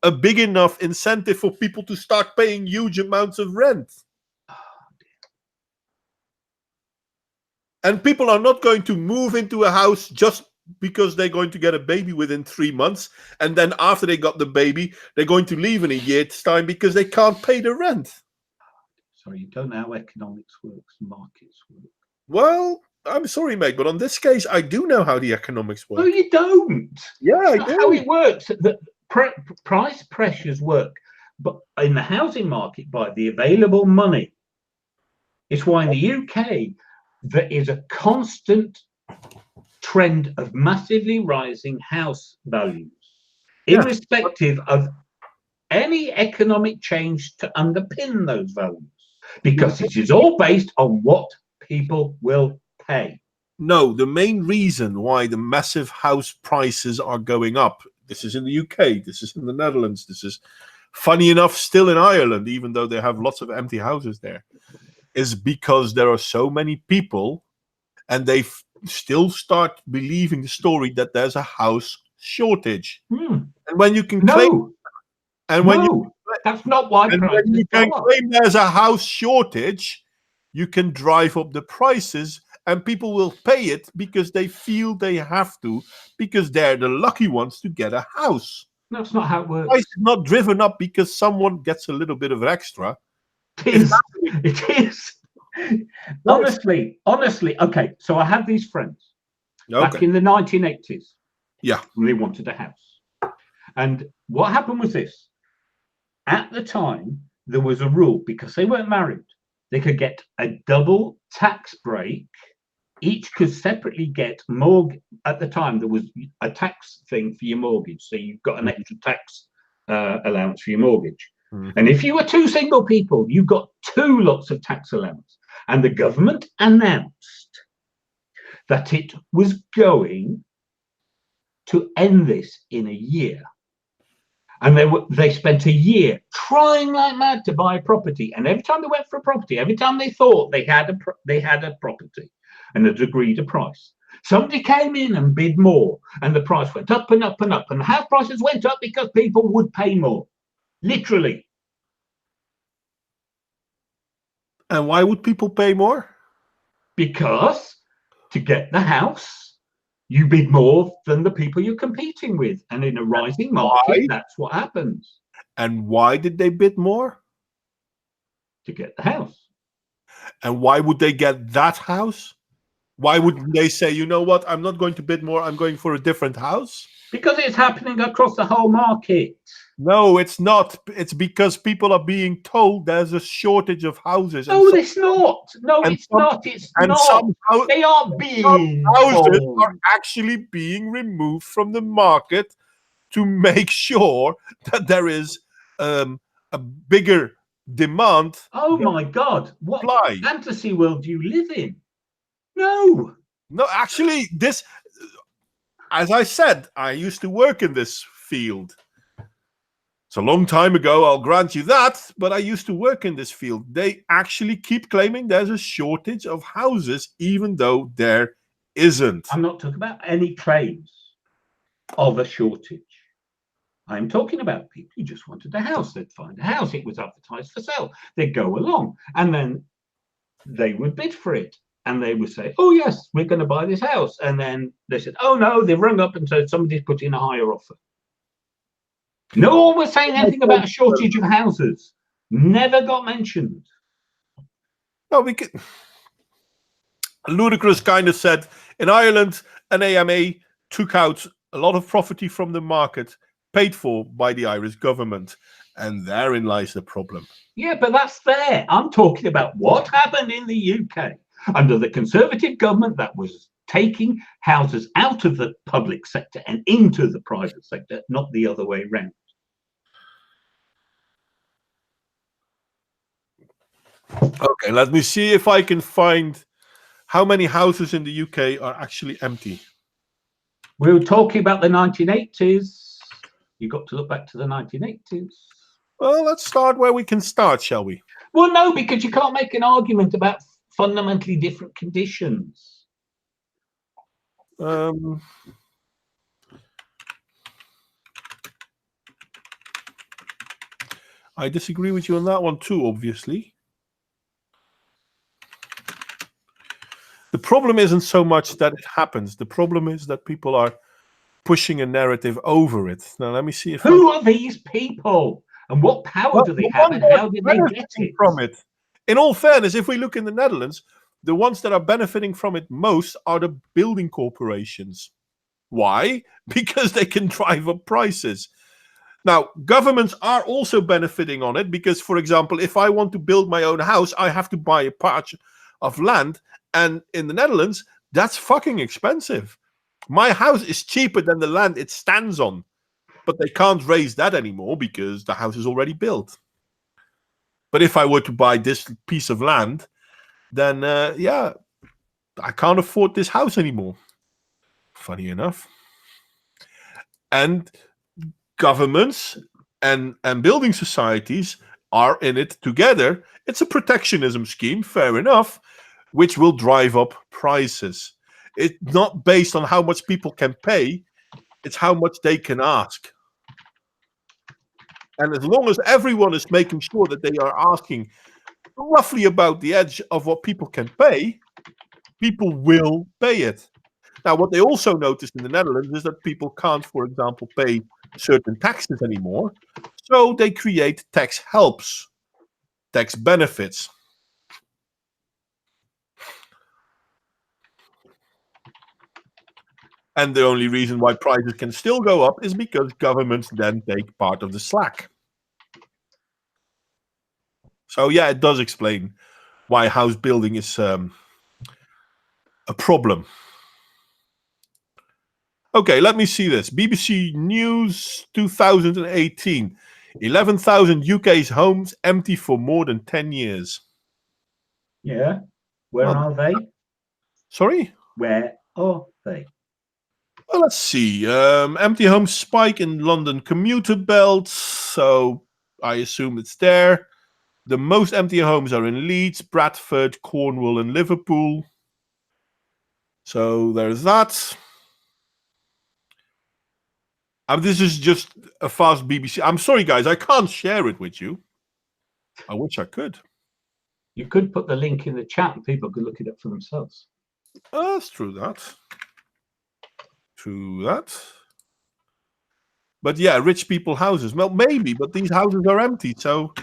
a big enough incentive for people to start paying huge amounts of rent. And people are not going to move into a house just because they're going to get a baby within 3 months. And then after they got the baby, they're going to leave in a year's time because they can't pay the rent.
Sorry, you don't know how economics works, markets work.
Well, I'm sorry, mate, but on this case, I do know how the economics work.
No, you don't.
Yeah, I do.
How it works. The price pressures work, but in the housing market by the available money. It's why in the UK there is a constant trend of massively rising house values, irrespective of any economic change to underpin those values, because it is all based on what people will pay.
No, the main reason why the massive house prices are going up, this is in the UK, this is in the Netherlands, this is, funny enough, still in Ireland, even though they have lots of empty houses there, is because there are so many people and they still start believing the story that there's a house shortage. And when you can claim... And when
that's not why
when you can claim there's a house shortage, you can drive up the prices and people will pay it because they feel they have to, because they're the lucky ones to get a house.
That's not how it works.
Price is not driven up because someone gets a little bit of extra.
It is. Honestly. Okay, so I had these friends back in the 1980s.
Yeah.
And they wanted a house. And what happened was this. At the time, there was a rule, because they weren't married, they could get a double tax break. Each could separately get at the time, there was a tax thing for your mortgage. So you've got an extra tax allowance for your mortgage. And if you were two single people, you got 2 lots of tax allowance. And the government announced that it was going to end this in a year. And they spent a year trying like mad to buy a property. And every time they went for a property, every time they thought they had a property and had agreed a price, somebody came in and bid more, and the price went up and up and up. And the house prices went up because people would pay more, literally.
And why would people pay more?
Because to get the house, you bid more than the people you're competing with. And in a rising market, that's what happens.
And why did they bid more?
To get the house.
And why would they get that house? Why wouldn't they say, you know what, I'm not going to bid more, I'm going for a different house?
Because it's happening across the whole market.
No, it's not. It's because people are being told there's a shortage of houses.
No, it's not. No, it's not. It's not. They are being
houses
told.
are actually being removed from the market to make sure that there is a bigger demand.
Oh my God! What
supply.
Fantasy world do you live in? No.
No, actually, this, as I said, I used to work in this field. It's a long time ago, I'll grant you that, but I used to work in this field. They actually keep claiming there's a shortage of houses, even though there isn't.
I'm not talking about any claims of a shortage. I'm talking about people who just wanted a house. They'd find a house, it was advertised for sale. They'd go along, and then they would bid for it. And they would say, oh, yes, we're going to buy this house. And then they said, oh, no, they've rung up and said somebody's put in a higher offer. No one was saying anything about a shortage of houses. Never got mentioned.
No, because Ludicrous kind of said, in Ireland, an AMA took out a lot of property from the market, paid for by the Irish government. And therein lies the problem.
Yeah, but that's there. I'm talking about what happened in the UK under the Conservative government that was taking houses out of the public sector and into the private sector, not the other way around.
Okay, let me see if I can find how many houses in the UK are actually empty.
We were talking about the 1980s. You got to look back to the 1980s.
Well, let's start where we can start, shall we?
Well, no, because you can't make an argument about fundamentally different conditions.
I disagree with you on that one too, obviously. The problem isn't so much that it happens. The problem is that people are pushing a narrative over it. Now, let me see if
Who are these people? And what power do they have? And how did they get it?
From it? In all fairness, if we look in the Netherlands, the ones that are benefiting from it most are the building corporations. Why? Because they can drive up prices. Now, governments are also benefiting on it because, for example, if I want to build my own house, I have to buy a patch of land. And in the Netherlands, that's fucking expensive. My house is cheaper than the land it stands on. But they can't raise that anymore because the house is already built. But if I were to buy this piece of land, then, yeah, I can't afford this house anymore. Funny enough. And governments and building societies are in it together. It's a protectionism scheme, fair enough, which will drive up prices. It's not based on how much people can pay, it's how much they can ask. And as long as everyone is making sure that they are asking roughly about the edge of what people can pay, people will pay it. Now, what they also noticed in the Netherlands is that people can't, for example, pay certain taxes anymore. So they create tax helps, tax benefits. And the only reason why prices can still go up is because governments then take part of the slack. So yeah, it does explain why house building is a problem. Okay, let me see this. BBC News 2018. 11,000 UK's homes empty for more than 10 years.
Yeah. Where are they?
Sorry?
Where are they?
Well, let's see. Empty homes spike in London commuter belt. So I assume it's there. The most empty homes are in Leeds, Bradford, Cornwall, and Liverpool. So there's that. This is just a fast BBC. I'm sorry, guys. I can't share it with you. I wish I could.
You could put the link in the chat and people could look it up for themselves.
That's true that. True that. But yeah, rich people houses. Well, maybe, but these houses are empty, so...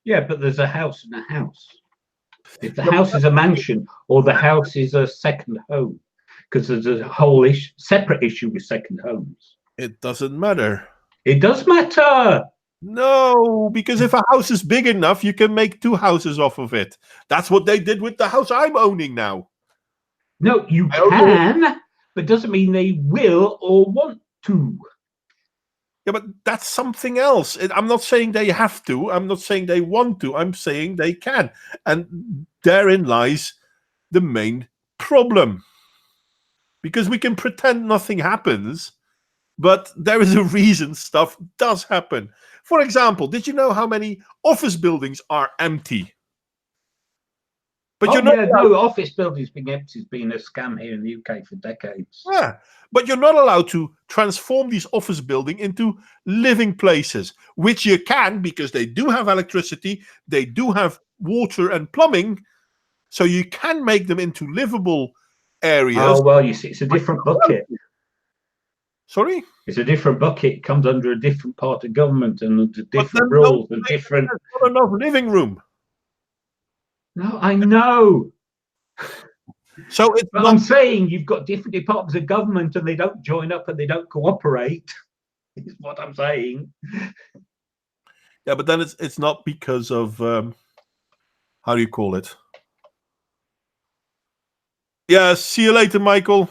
Yeah, but there's a house and a house. If the house is a mansion or the house is a second home, because there's a whole separate issue with second homes.
It doesn't matter.
It does matter.
No, because if a house is big enough, you can make two houses off of it. That's what they did with the house I'm owning now.
No, you can, but doesn't mean they will or want to.
Yeah, but that's something else. I'm not saying they have to. I'm not saying they want to. I'm saying they can. And therein lies the main problem. Because we can pretend nothing happens, but there is a reason stuff does happen. For example, did you know how many office buildings are empty? But
office buildings being empty has been a scam here in the UK for decades.
Yeah, but you're not allowed to transform these office buildings into living places, which you can because they do have electricity, they do have water and plumbing, so you can make them into livable areas.
Oh, well, you see, it's a different bucket.
Sorry?
It's a different bucket. It comes under a different part of government and under different rules and different...
There's not enough living room.
No, I know.
So it's
but I'm saying you've got different departments of government and they don't join up and they don't cooperate. Is what I'm saying.
Yeah, but then it's not because of how do you call it? Yeah, see you later, Michael.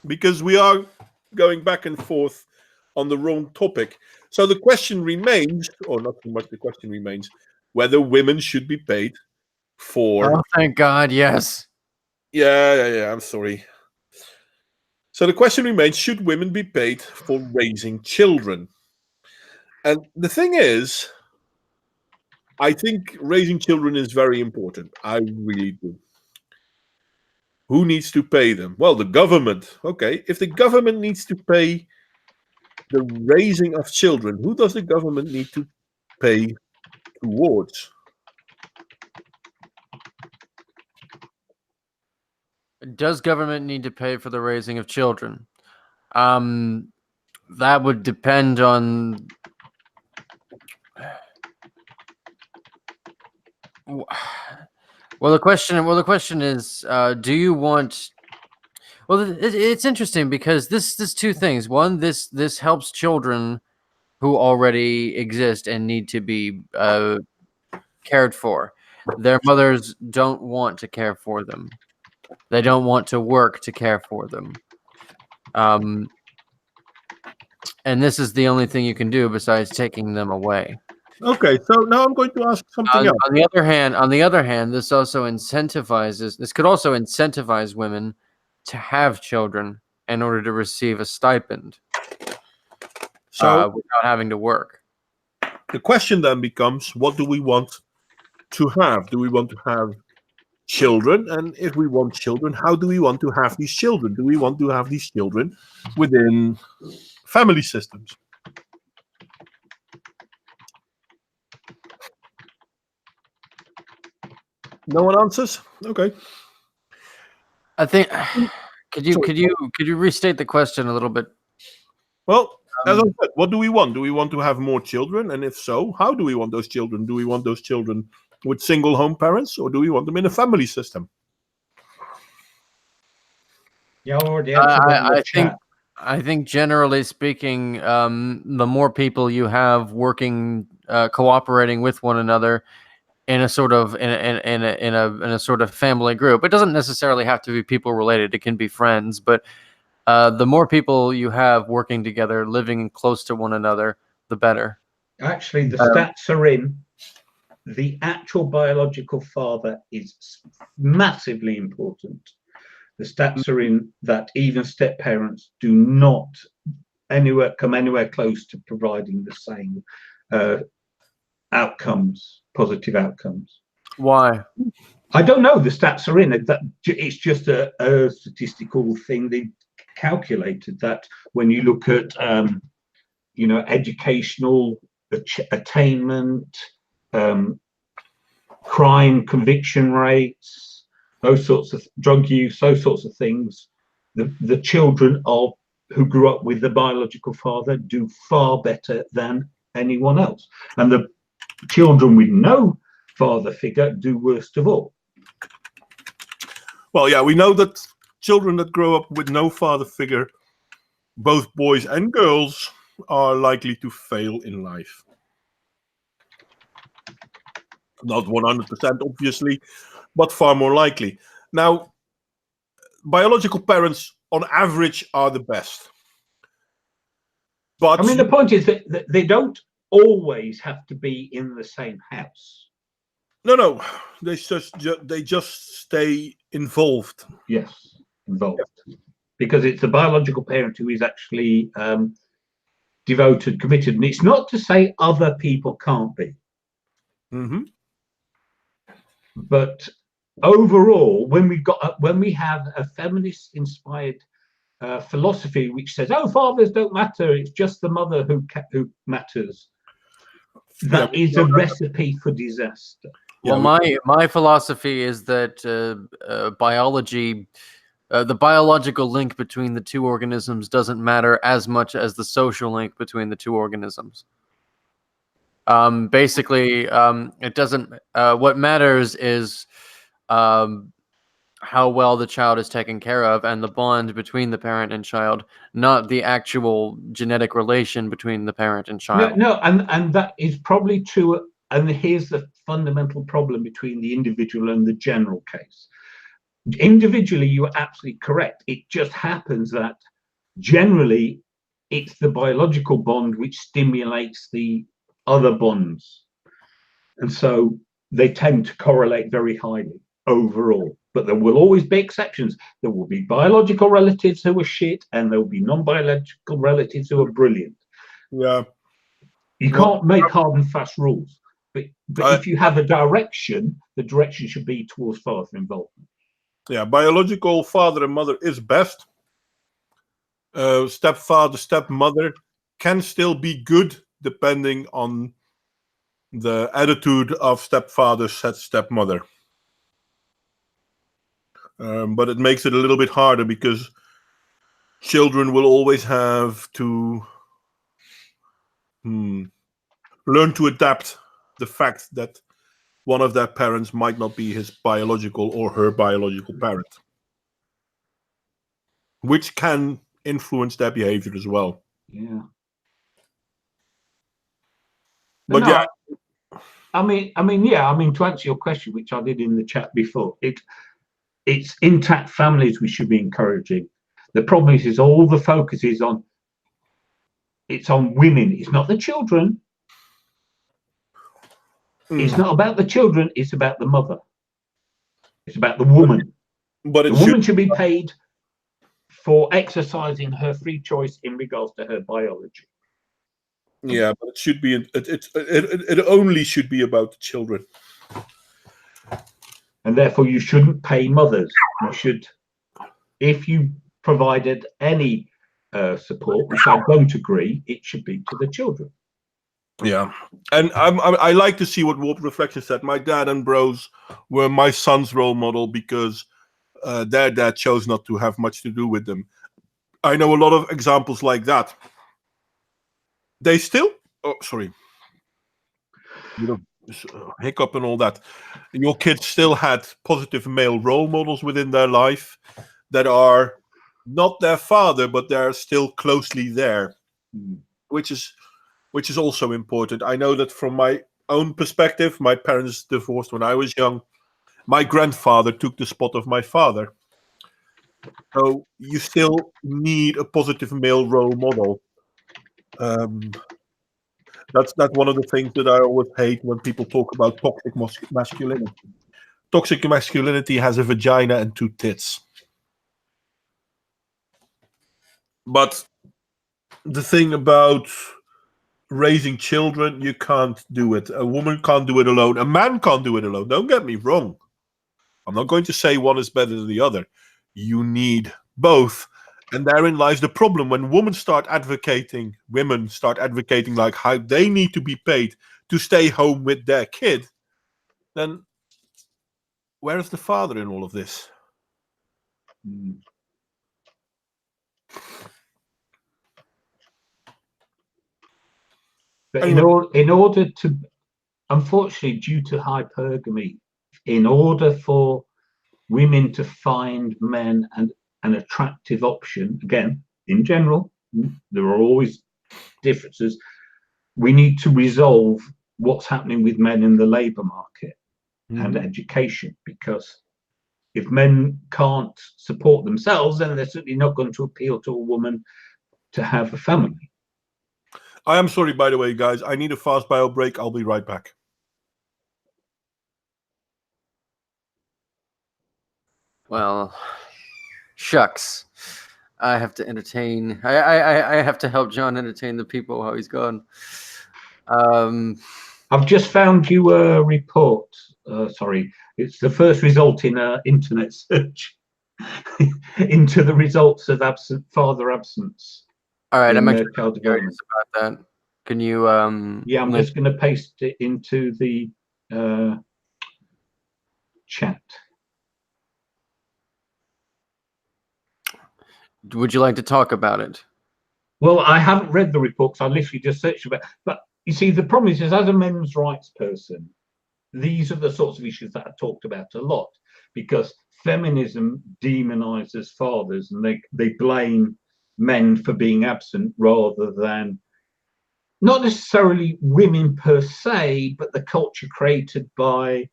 Because we are going back and forth on the wrong topic. So the question remains, or not so much the question remains, whether women should be paid for...
Oh, thank God, yes.
Yeah, I'm sorry. So the question remains, should women be paid for raising children? And the thing is, I think raising children is very important. I really do. Who needs to pay them? Well, the government. Okay, if the government needs to pay the raising of children, who does the government need to pay towards?
Does government need to pay for the raising of children? That would depend on... Well, the question is, do you want... Well, it's interesting because this two things. One, this helps children who already exist and need to be cared for. Their mothers don't want to care for them. They don't want to work to care for them. And this is the only thing you can do besides taking them away.
Okay, so now I'm going to ask something else.
On the other hand, this also incentivizes. This could also incentivize women to have children in order to receive a stipend,
So
without having to work.
the question then becomes, what do we want to have? Do we want to have children? And if we want children, how do we want to have these children? Do we want to have these children within family systems? No one answers? Okay.
I think. Could you restate the question a little bit?
Well, as I said, what do we want? Do we want to have more children? And if so, how do we want those children? Do we want those children with single home parents, or do we want them in a family system?
Yeah, I already answered that in the chat.
I think generally speaking, the more people you have working, cooperating with one another in a sort of in a sort of family group. It doesn't necessarily have to be people related. It can be friends, but the more people you have working together, living close to one another, the better.
Actually, the stats are in. The actual biological father is massively important. The stats are in that even step parents do not come anywhere close to providing the same outcomes, positive outcomes.
Why?
I don't know. The stats are in. That it's just a statistical thing they calculated, that when you look at educational attainment, crime conviction rates, those sorts of drug use, those sorts of things, the children who grew up with the biological father do far better than anyone else, and the children with no father figure do worst of all.
Well, yeah, we know that children that grow up with no father figure, both boys and girls, are likely to fail in life. Not 100%, obviously, but far more likely. Now, biological parents, on average, are the best. But
I mean, the point is that they don't always have to be in the same house.
No, they just stay involved.
Yes, involved, because it's the biological parent who is actually devoted, committed, and it's not to say other people can't be.
Mm-hmm.
But overall, when we have a feminist-inspired philosophy which says, "Oh, fathers don't matter; it's just the mother who matters," that is a recipe for disaster.
Well, my philosophy is that biology, the biological link between the two organisms doesn't matter as much as the social link between the two organisms. Basically, it doesn't. What matters is how well the child is taken care of and the bond between the parent and child, not the actual genetic relation between the parent and child.
No, and that is probably true. And here's the fundamental problem between the individual and the general case. Individually, you are absolutely correct. It just happens that generally it's the biological bond which stimulates the other bonds. And so they tend to correlate very highly overall. But there will always be exceptions. There will be biological relatives who are shit, and there will be non-biological relatives who are brilliant.
Yeah.
You can't make hard and fast rules. But if you have a direction, the direction should be towards father involvement.
Yeah, biological father and mother is best. Stepfather, stepmother can still be good depending on the attitude of stepfather, stepmother. But it makes it a little bit harder because children will always have to learn to adapt the fact that one of their parents might not be his biological or her biological parent, which can influence their behavior as well.
Yeah.
But
no, I mean, to answer your question, which I did in the chat before, it's intact families we should be encouraging. The problem is all the focus is on it's on women. It's not the children. It's not about the children. It's about the mother. It's about the woman.
But
the woman should be paid for exercising her free choice in regards to her biology.
Yeah, but it should be. It only should be about the children.
And therefore, you shouldn't pay mothers. You should, if you provided any support, which I don't agree, it should be to the children.
Yeah, and I like to see what Warped Reflection said. My dad and bros were my son's role model because their dad chose not to have much to do with them. I know a lot of examples like that. They still, hiccup and all that. Your kids still had positive male role models within their life that are not their father, but they're still closely there, which is also important. I know that from my own perspective, my parents divorced when I was young. My grandfather took the spot of my father. So you still need a positive male role model. That's one of the things that I always hate when people talk about toxic masculinity. Toxic masculinity has a vagina and 2 tits. But the thing about raising children, you can't do it. A woman can't do it alone. A man can't do it alone. Don't get me wrong. I'm not going to say one is better than the other. You need both. And therein lies the problem. When women start advocating like how they need to be paid to stay home with their kid, then where is the father in all of this?
But in order to, unfortunately, due to hypergamy, in order for women to find men and an attractive option, again, in general, there are always differences. We need to resolve what's happening with men in the labour market and education, because if men can't support themselves, then they're certainly not going to appeal to a woman to have a family.
I am sorry, by the way, guys. I need a fast bio break. I'll be right back.
Well, shucks. I have to entertain. I have to help John entertain the people while he's gone.
I've just found you a report. Sorry, it's the first result in an internet search into the results of father absence.
All right, I'm actually
child
curious about that. Can you?
Yeah, I'm just going to paste it into the chat.
Would you like to talk about it?
Well, I haven't read the report, so I literally just searched about it. But you see, the problem is, as a men's rights person, these are the sorts of issues that are talked about a lot, because feminism demonizes fathers, and they blame men for being absent rather than, not necessarily women per se, but the culture created by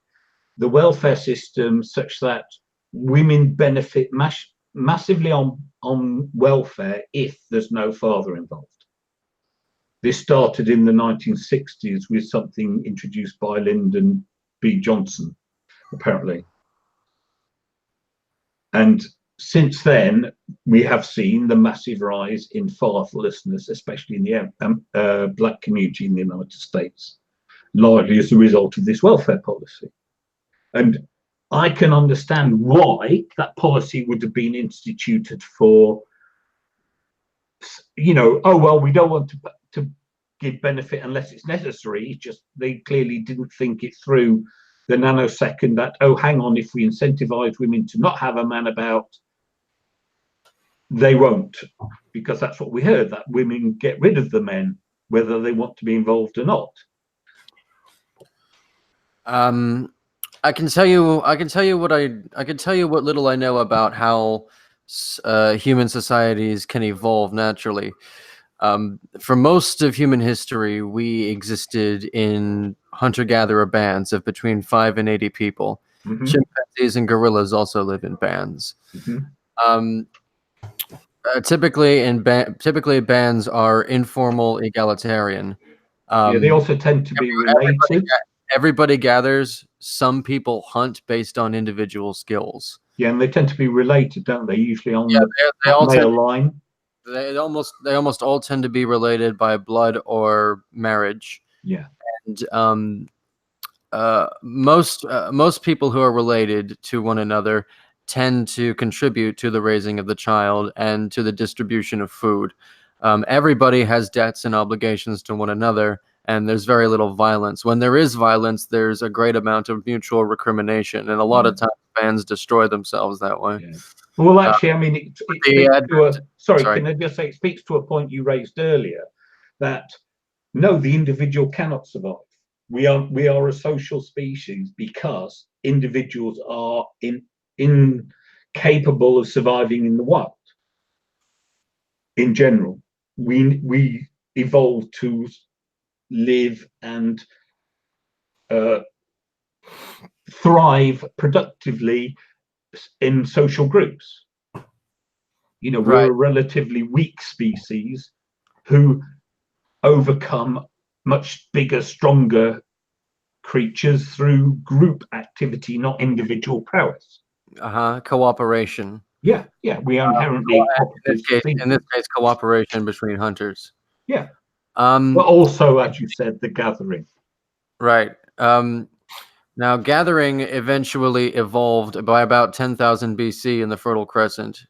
the welfare system, such that women benefit massively on welfare if there's no father involved. This started in the 1960s with something introduced by Lyndon B. Johnson, apparently. And since then, we have seen the massive rise in fatherlessness, especially in the black community in the United States, largely as a result of this welfare policy. And I can understand why that policy would have been instituted for, oh, well, we don't want to give benefit unless it's necessary. It's just they clearly didn't think it through the nanosecond that, oh, hang on, if we incentivize women to not have a man about, they won't, because that's what we heard, that women get rid of the men, whether they want to be involved or not.
I can tell you what little I know about how human societies can evolve naturally. For most of human history, we existed in hunter-gatherer bands of between 5 and 80 people. Chimpanzees and gorillas also live in bands. Typically bands are informal, egalitarian.
They also tend to be related.
Everybody gathers. Some people hunt based on individual skills.
Yeah, and they tend to be related, don't they? Usually on
they all
male line.
They almost all tend to be related by blood or marriage.
Yeah.
And most people who are related to one another tend to contribute to the raising of the child and to the distribution of food. Everybody has debts and obligations to one another, and there's very little violence. When there is violence, there's a great amount of mutual recrimination, and a lot of times bands destroy themselves that way.
Yeah. Well, actually, I mean, it speaks to a, sorry, can I just say, it speaks to a point you raised earlier, that no, the individual cannot survive. We are a social species because individuals are incapable of surviving in the wild. In general, we evolved to live and thrive productively in social groups. You know, we're a relatively weak species who overcome much bigger, stronger creatures through group activity, not individual prowess.
Cooperation.
Yeah, we are inherently
in this case, cooperation between hunters.
Yeah. But also, as you said, the gathering.
Right. Now, gathering eventually evolved by about 10,000 BC in the Fertile Crescent.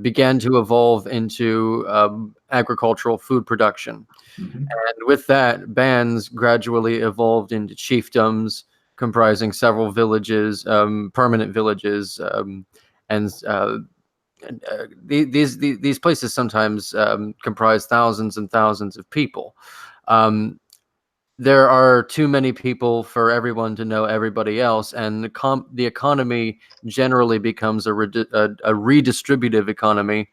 Began to evolve into agricultural food production. And with that, bands gradually evolved into chiefdoms comprising several villages, permanent villages, and these places sometimes comprise thousands and thousands of people. There are too many people for everyone to know everybody else, and the economy generally becomes a redistributive economy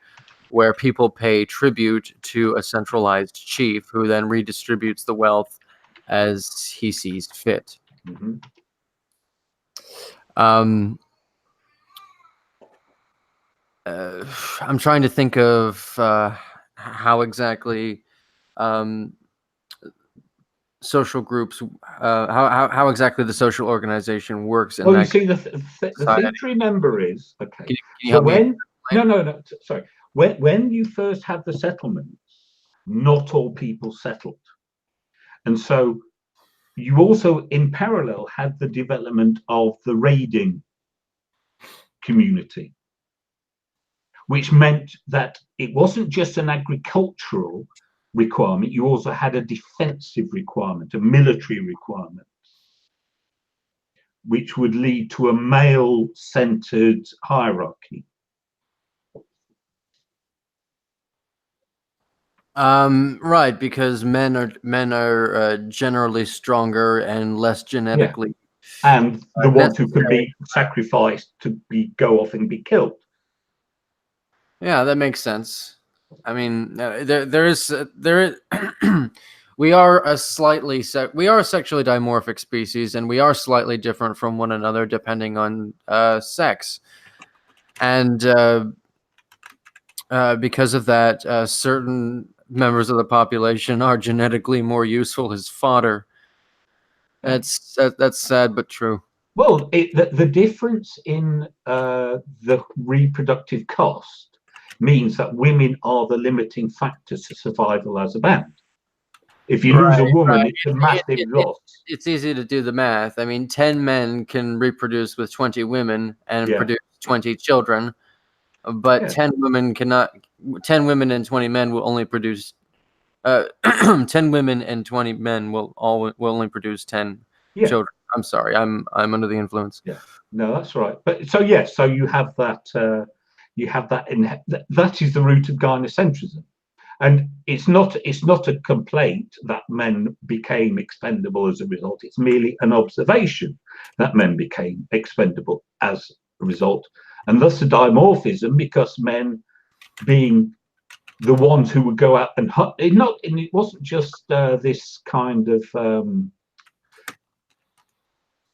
where people pay tribute to a centralized chief who then redistributes the wealth as he sees fit. I'm trying to think of how exactly social groups, how exactly the social organization works.
Well, you see, the thing to remember is, okay,
can you
so
help me?
No, sorry. When you first had the settlements, not all people settled. And so you also, in parallel, had the development of the raiding community, which meant that it wasn't just an agricultural requirement, you also had a defensive requirement, a military requirement, which would lead to a male-centered hierarchy.
Right, because men are generally stronger and less genetically,
and the ones who could be sacrificed to go off and be killed.
Yeah, that makes sense. I mean, there is we are a sexually dimorphic species, and we are slightly different from one another depending on sex, and because of that, certain members of the population are genetically more useful as fodder. That's sad but true.
Well, the difference in the reproductive cost means that women are the limiting factor to survival as a band. If you lose a woman, it's a massive loss.
It's easy to do the math. I mean, 10 men can reproduce with 20 women and produce 20 children, but 10 women cannot. 10 women and 20 men will only produce. 10 women and 20 men will only produce 10 children. I'm sorry, I'm under the influence.
Yeah, no, that's right. But so yes, so you have that. That is the root of gynocentrism, and it's not a complaint that men became expendable as a result. It's merely an observation that men became expendable as a result, and thus a dimorphism, because men being the ones who would go out and hunt. It wasn't just this kind of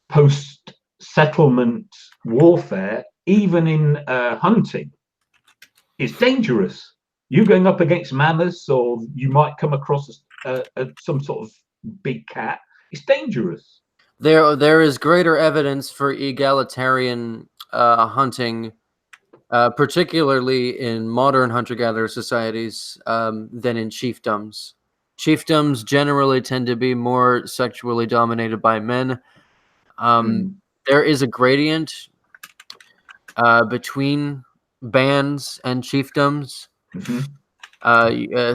post-settlement warfare. Even in hunting, It's dangerous. You going up against mammoths, or you might come across some sort of big cat. It's dangerous.
There is greater evidence for egalitarian hunting, particularly in modern hunter-gatherer societies, than in chiefdoms. Chiefdoms generally tend to be more sexually dominated by men. There is a gradient between bands and chiefdoms.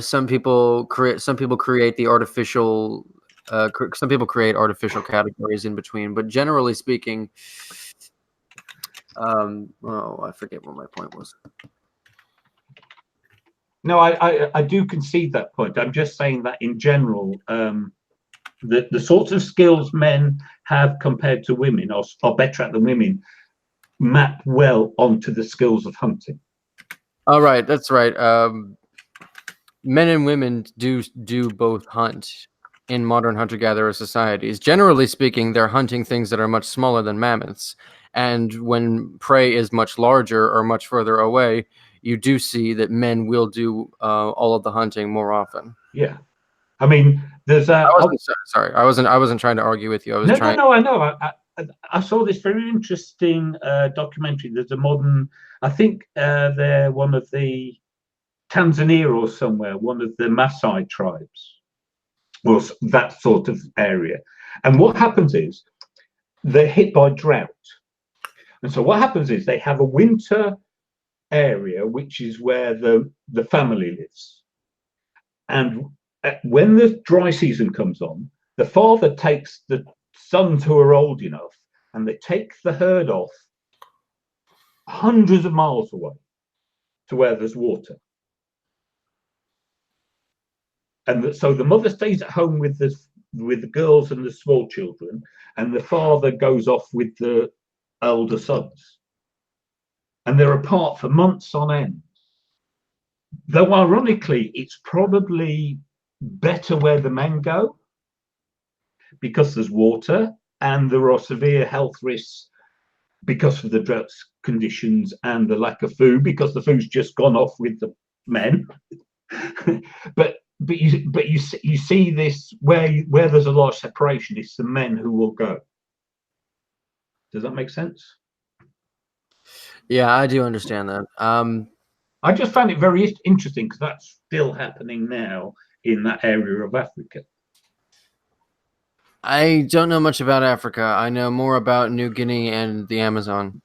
Some people create the artificial. Some people create artificial categories in between, but generally speaking, I forget what my point was.
No, I do concede that point. I'm just saying that in general, the sorts of skills men have compared to women are better at than women map well onto the skills of hunting.
All right, that's right. Men and women do both hunt in modern hunter-gatherer societies. Generally speaking, they're hunting things that are much smaller than mammoths. And when prey is much larger or much further away, you do see that men will do all of the hunting more often.
Yeah, I mean, there's a.
Sorry, I wasn't trying to argue with you. I was trying.
No, I know. I saw this very interesting documentary. There's a modern. I think they're one of the Tanzania or somewhere, one of the Maasai tribes, or that sort of area. And what happens is they're hit by drought. And so what happens is they have a winter area, which is where the family lives. And when the dry season comes on, the father takes the sons who are old enough and they take the herd off hundreds of miles away to where there's water. And so the mother stays at home with the girls and the small children, and the father goes off with the elder sons. And they're apart for months on end. Though ironically, it's probably better where the men go because there's water and there are severe health risks because of the drought conditions and the lack of food, because the food's just gone off with the men. but you see this where there's a large separation, it's the men who will go. Does that make sense?
Yeah, I do understand that.
I just found it very interesting because that's still happening now in that area of Africa.
I don't know much about Africa. I know more about New Guinea and the Amazon.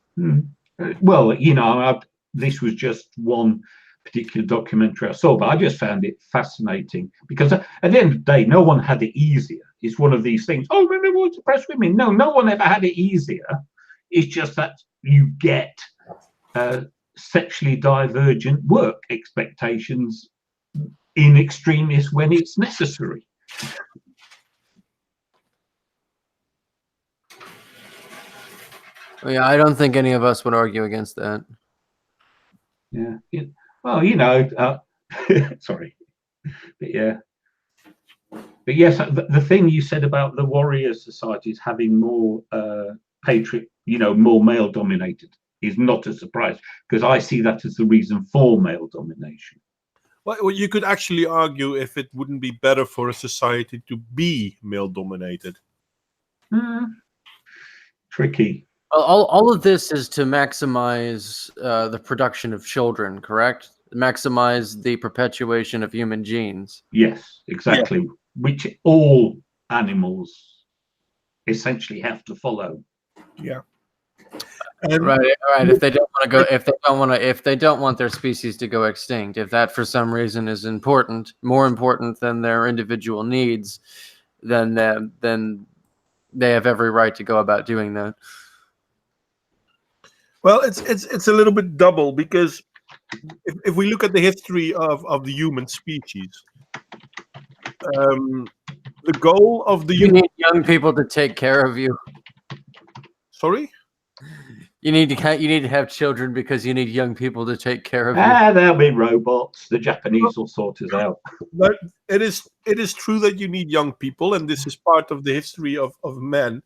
Well, you know, this was just one particular documentary I saw, but I just found it fascinating because at the end of the day, no one had it easier. It's one of these things. Oh, women want to oppress women. No one ever had it easier. It's just that you get sexually divergent work expectations in extremis when it's necessary.
Yeah, I don't think any of us would argue against that.
Yeah. Well, you know, sorry, but yeah. But yes, the thing you said about the warrior societies having more more male dominated is not a surprise, because I see that as the reason for male domination.
Well, you could actually argue if it wouldn't be better for a society to be male dominated.
Tricky.
All of this is to maximize the production of children, correct? Maximize the perpetuation of human genes.
Yes, exactly. Yeah. Which all animals essentially have to follow.
Yeah.
Right. If they don't want to go, if they don't want their species to go extinct, if that for some reason is more important than their individual needs, then they have every right to go about doing that.
Well, it's a little bit double, because if we look at the history of the human species, the goal of the
you need young people to take care of you.
Sorry?
You need to have children because you need young people to take care of you.
There'll be robots. The Japanese will sort us out.
But it is true that you need young people, and this is part of the history of men,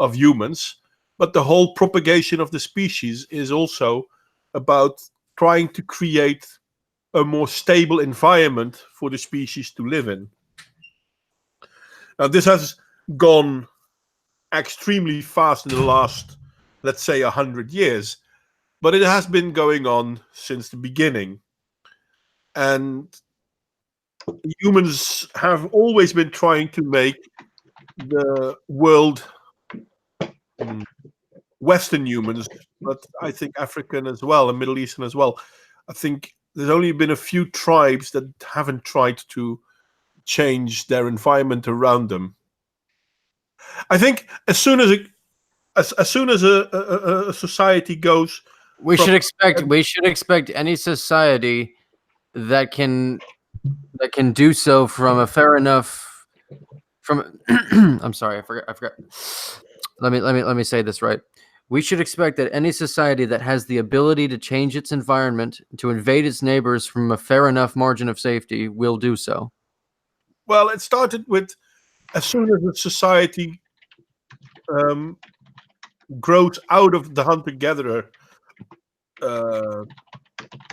of humans. But the whole propagation of the species is also about trying to create a more stable environment for the species to live in. Now, this has gone extremely fast in the last, let's say, 100 years, but it has been going on since the beginning. And humans have always been trying to make the world, Western humans, but I think African as well, and Middle Eastern as well. I think there's only been a few tribes that haven't tried to change their environment around them. I think as soon as a society goes,
we should expect any society that can do so from a fair enough I'm sorry, I forgot. Let me say this right. We should expect that any society that has the ability to change its environment, to invade its neighbors from a fair enough margin of safety, will do so.
Well, it started with as soon as a society grows out of the hunter-gatherer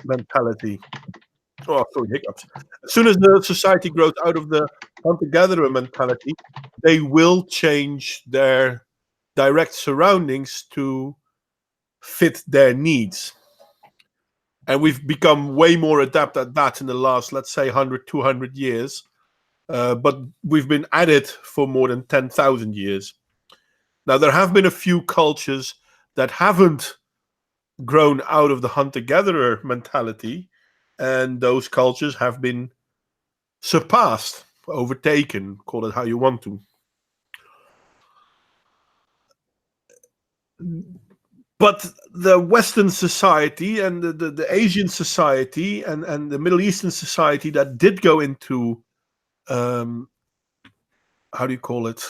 mentality. Oh, sorry, hiccups. As soon as the society grows out of the hunter-gatherer mentality, they will change their direct surroundings to fit their needs. And we've become way more adept at that in the last, let's say, 100, 200 years. But we've been at it for more than 10,000 years. Now, there have been a few cultures that haven't grown out of the hunter-gatherer mentality, and those cultures have been surpassed, overtaken, call it how you want to. But the Western society and the Asian society and the Middle Eastern society that did go into, how do you call it,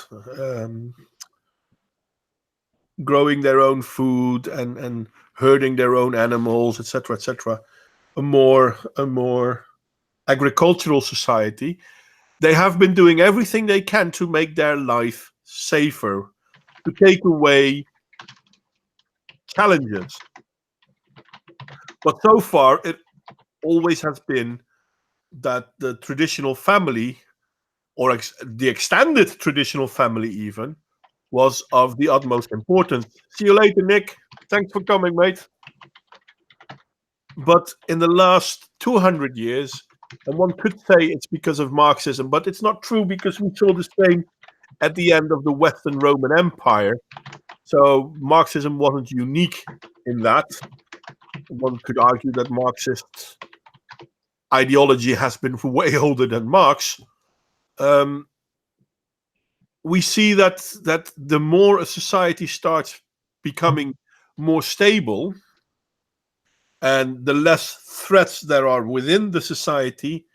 growing their own food and herding their own animals, etc., a more agricultural society, they have been doing everything they can to make their life safer, to take away challenges. But so far, it always has been that the traditional family, or the extended traditional family even, was of the utmost importance. See you later, Nick. Thanks for coming, mate. But in the last 200 years, and one could say it's because of Marxism, but it's not true, because we saw the same at the end of the Western Roman Empire. So Marxism wasn't unique in that. One could argue that Marxist ideology has been way older than Marx. We see that the more a society starts becoming more stable, and the less threats there are within the society,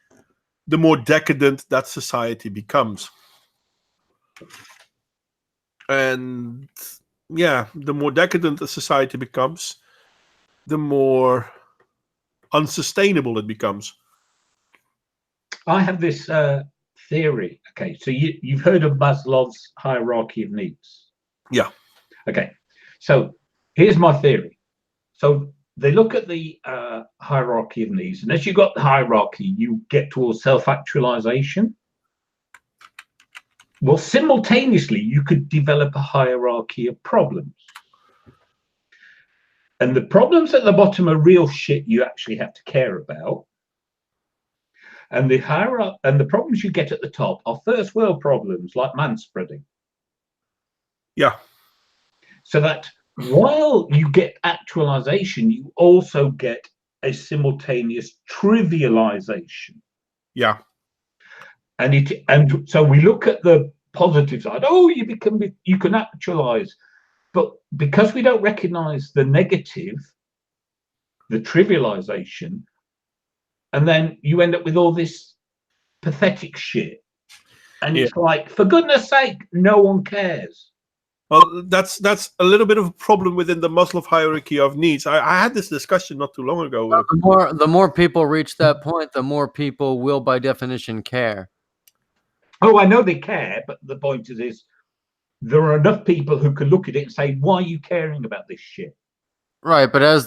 the more decadent that society becomes. And yeah, the more decadent a society becomes, the more unsustainable it becomes.
I have this theory. Okay, so you've heard of Maslow's hierarchy of needs.
Yeah.
Okay, so here's my theory. So they look at the hierarchy of needs, and as you got the hierarchy, you get towards self-actualization. Well, simultaneously, you could develop a hierarchy of problems. And the problems at the bottom are real shit you actually have to care about. And the hierarchy and the problems you get at the top are first world problems like manspreading.
Yeah.
So that while you get actualization, you also get a simultaneous trivialization.
Yeah.
And so we look at the positive side. Oh, you can actualize, but because we don't recognize the negative, the trivialization, and then you end up with all this pathetic shit. And it's like, for goodness sake, no one cares.
Well, that's a little bit of a problem within the Maslow hierarchy of needs. I had this discussion not too long ago.
The more people reach that point, the more people will, by definition, care.
Oh, I know they care, but the point is there are enough people who can look at it and say, why are you caring about this shit?
Right, but as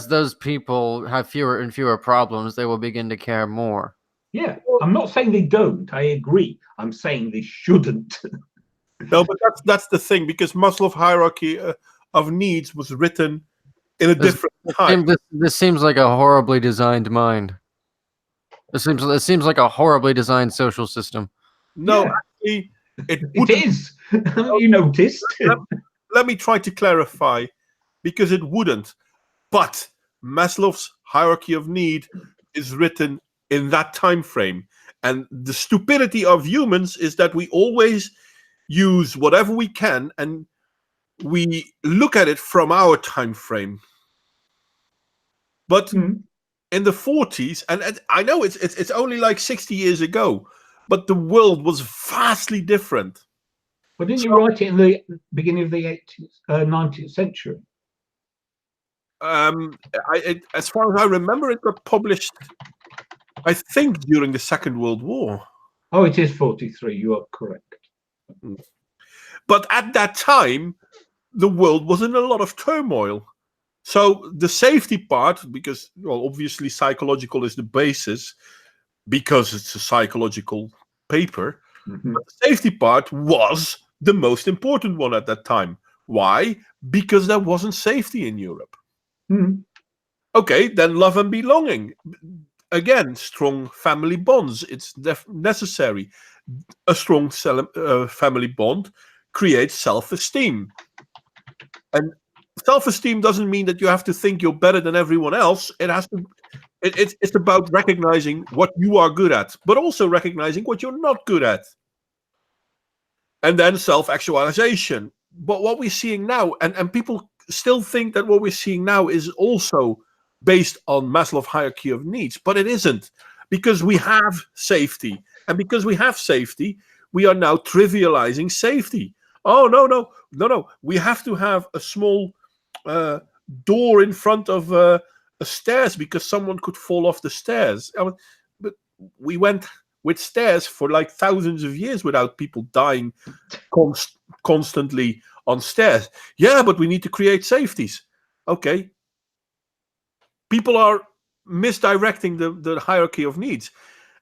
those people have fewer and fewer problems, they will begin to care more.
Yeah, I'm not saying they don't. I agree. I'm saying they shouldn't.
No, but that's the thing, because Maslow's hierarchy of needs was written in a different time.
This seems like a horribly designed mind. It seems like a horribly designed social system.
No,
Yeah.
actually, it
It is. You noticed.
Let me try to clarify, because it wouldn't. But Maslow's hierarchy of need is written in that time frame. And the stupidity of humans is that we always use whatever we can and we look at it from our time frame. But in the 40s, and I know it's only like 60 years ago, but the world was vastly different.
Well, didn't you write it in the beginning of the 19th century?
As far as I remember, it got published, I think, during the Second World War.
Oh, it is 43. You are correct.
But at that time, the world was in a lot of turmoil. So the safety part, because, well, obviously psychological is the basis, because it's a psychological paper, but the safety part was the most important one at that time. Why? Because there wasn't safety in Europe. Okay, then love and belonging. Again, strong family bonds. It's necessary. A strong family bond creates self-esteem. And self-esteem doesn't mean that you have to think you're better than everyone else. It has to. It's about recognizing what you are good at, but also recognizing what you're not good at. And then self-actualization. But what we're seeing now, and people still think that what we're seeing now is also based on Maslow's hierarchy of needs, but it isn't, because we have safety. And because we have safety, we are now trivializing safety. Oh, no. We have to have a small door in front of a stairs because someone could fall off the stairs. But we went with stairs for like thousands of years without people dying constantly on stairs. Yeah, but we need to create safeties. Okay. People are misdirecting the hierarchy of needs.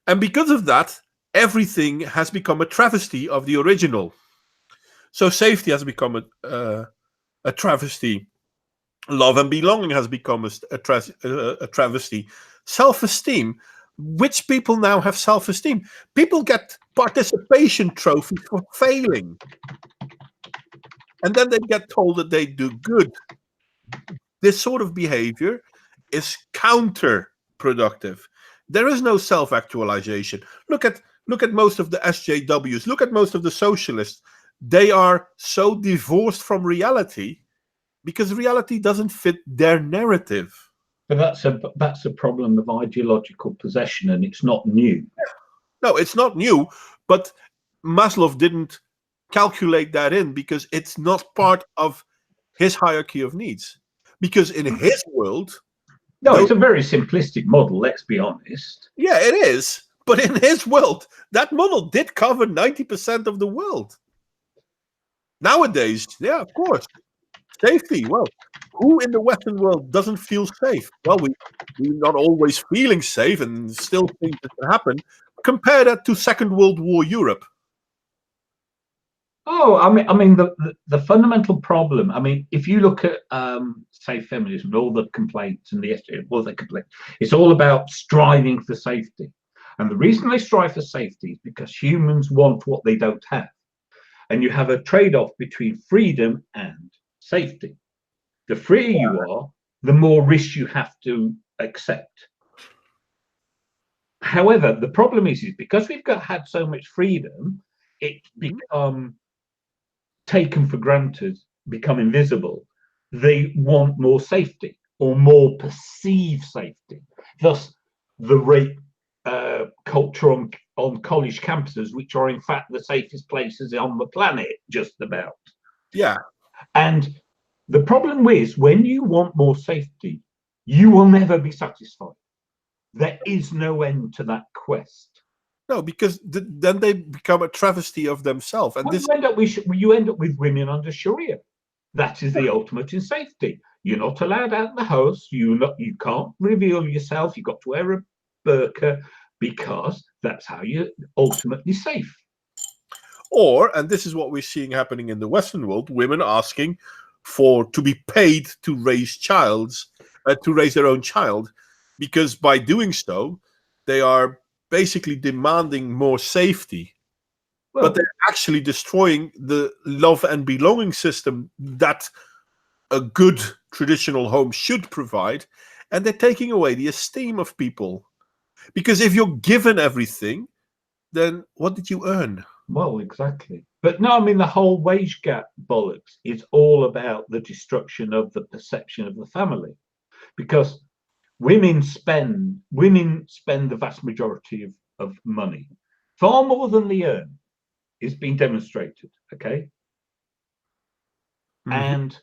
And because of that, everything has become a travesty of the original. So safety has become a travesty. Love and belonging has become a travesty. Self-esteem. Which people now have self-esteem? People get participation trophies for failing. And then they get told that they do good. This sort of behavior is counterproductive. There is no self-actualization. Look at most of the SJWs. Look at most of the socialists. They are so divorced from reality because reality doesn't fit their narrative.
But that's a problem of ideological possession, and it's not new.
No, it's not new, but Maslow didn't calculate that in because it's not part of his hierarchy of needs. Because in his world...
No, it's a very simplistic model, let's be honest.
Yeah, it is. But in his world, that model did cover 90% of the world. Nowadays, yeah, of course. Safety. Well, who in the Western world doesn't feel safe? Well, we're not always feeling safe and still things that can happen. Compare that to Second World War Europe.
Oh, I mean, the fundamental problem. I mean, if you look at, say, feminism, and all the complaints and it's all about striving for safety. And the reason they strive for safety is because humans want what they don't have. And you have a trade-off between freedom and safety. The freer you are, the more risk you have to accept. However, the problem is because we've had so much freedom, it's become taken for granted, become invisible. They want more safety or more perceived safety. Thus, the rape culture on college campuses, which are in fact the safest places on the planet, just about.
Yeah.
And the problem is, when you want more safety, you will never be satisfied. There is no end to that quest.
No, because then they become a travesty of themselves. And
you end up with women under Sharia. That is the ultimate in safety. You're not allowed out of the house. You can't reveal yourself. You've got to wear a burqa because that's how you're ultimately safe.
Or, and this is what we're seeing happening in the Western world, women asking to be paid to raise their own child, because by doing so, they are basically demanding more safety.
Well,
but they're actually destroying the love and belonging system that a good traditional home should provide, and they're taking away the esteem of people. Because if you're given everything, then what did you earn?
well, exactly. But no, I mean, the whole wage gap bollocks is all about the destruction of the perception of the family, because women spend the vast majority of money, far more than they earn. It's been demonstrated, okay?
Mhm.
And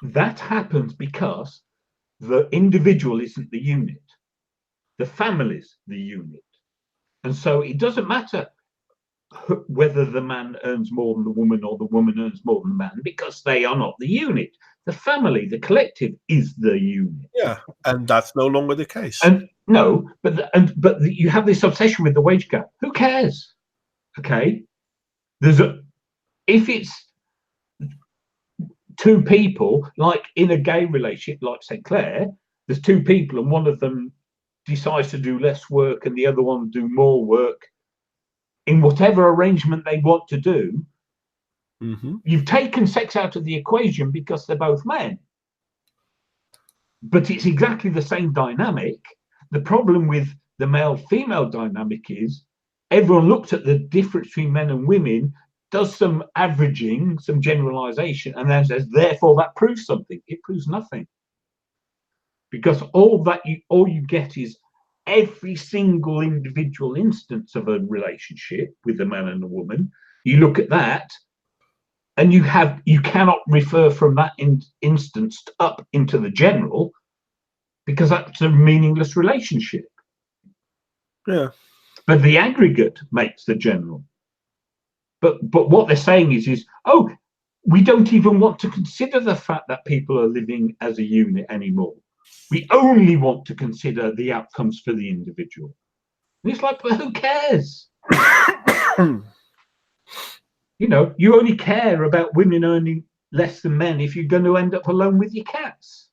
that happens because the individual isn't the unit. The family's the unit. And so it doesn't matter whether the man earns more than the woman or the woman earns more than the man, because they are not the unit. The family, the collective, is the unit.
Yeah, and that's no longer the case.
And no, but you have this obsession with the wage gap. Who cares? Okay, if it's two people, like in a gay relationship, like St. Clair, there's two people and one of them decides to do less work and the other one do more work in whatever arrangement they want to do.
Mm-hmm.
You've taken sex out of the equation because they're both men. But it's exactly the same dynamic. The problem with the male-female dynamic is everyone looks at the difference between men and women, does some averaging, some generalization, and then says, therefore, that proves something. It proves nothing. Because all you get is every single individual instance of a relationship with a man and a woman. You look at that, and you cannot refer from that instance up into the general, because that's a meaningless relationship.
Yeah.
But the aggregate makes the general. But what they're saying is, oh, we don't even want to consider the fact that people are living as a unit anymore. We only want to consider the outcomes for the individual. And it's like, but who cares? You only care about women earning less than men if you're going to end up alone with your cats.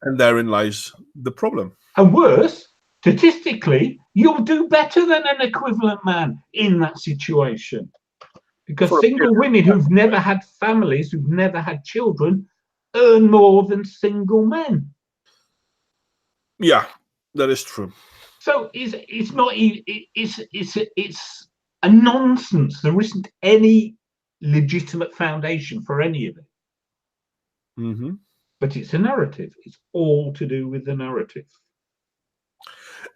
And therein lies the problem.
And worse, statistically, you'll do better than an equivalent man in that situation. Because single women who've never had families, who've never had children, earn more than single men.
Yeah, that is true.
So it's a nonsense. There isn't any legitimate foundation for any of it.
Mm-hmm.
But it's a narrative. It's all to do with the narrative.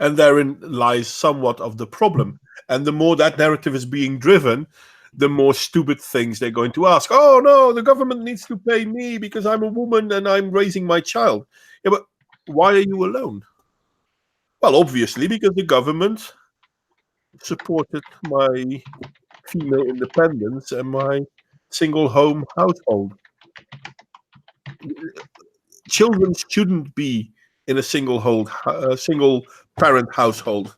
And therein lies somewhat of the problem. And the more that narrative is being driven, the more stupid things they're going to ask. Oh, no, the government needs to pay me because I'm a woman and I'm raising my child. Yeah, but why are you alone? Well, obviously, because the government supported my female independence and my single home household. Children shouldn't be in a single parent household.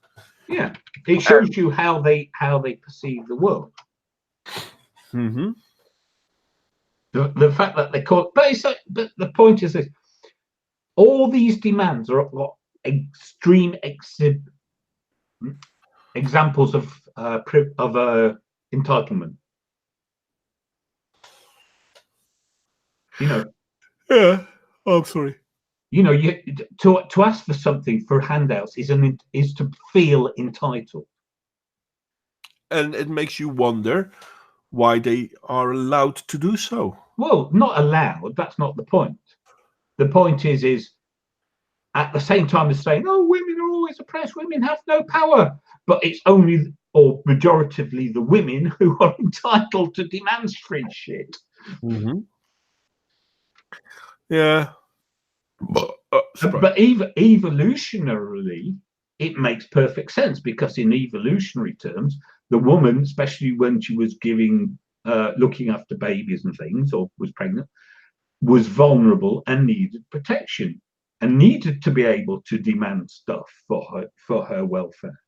Yeah, it shows you how they perceive the world.
Mm-hmm.
The fact that they call, but the point is this: all these demands are extreme examples of entitlement.
Yeah. Oh, I'm sorry.
To ask for something for handouts is to feel entitled,
and it makes you wonder why they are allowed to do so.
Well, not allowed. That's not the point. The point is at the same time as saying, "Oh, women are always oppressed. Women have no power," but it's only or majoritively the women who are entitled to demand free shit.
Mm-hmm. Yeah.
But evolutionarily, it makes perfect sense, because in evolutionary terms, the woman, especially when she was giving looking after babies and things, or was pregnant, was vulnerable and needed protection and needed to be able to demand stuff for her welfare.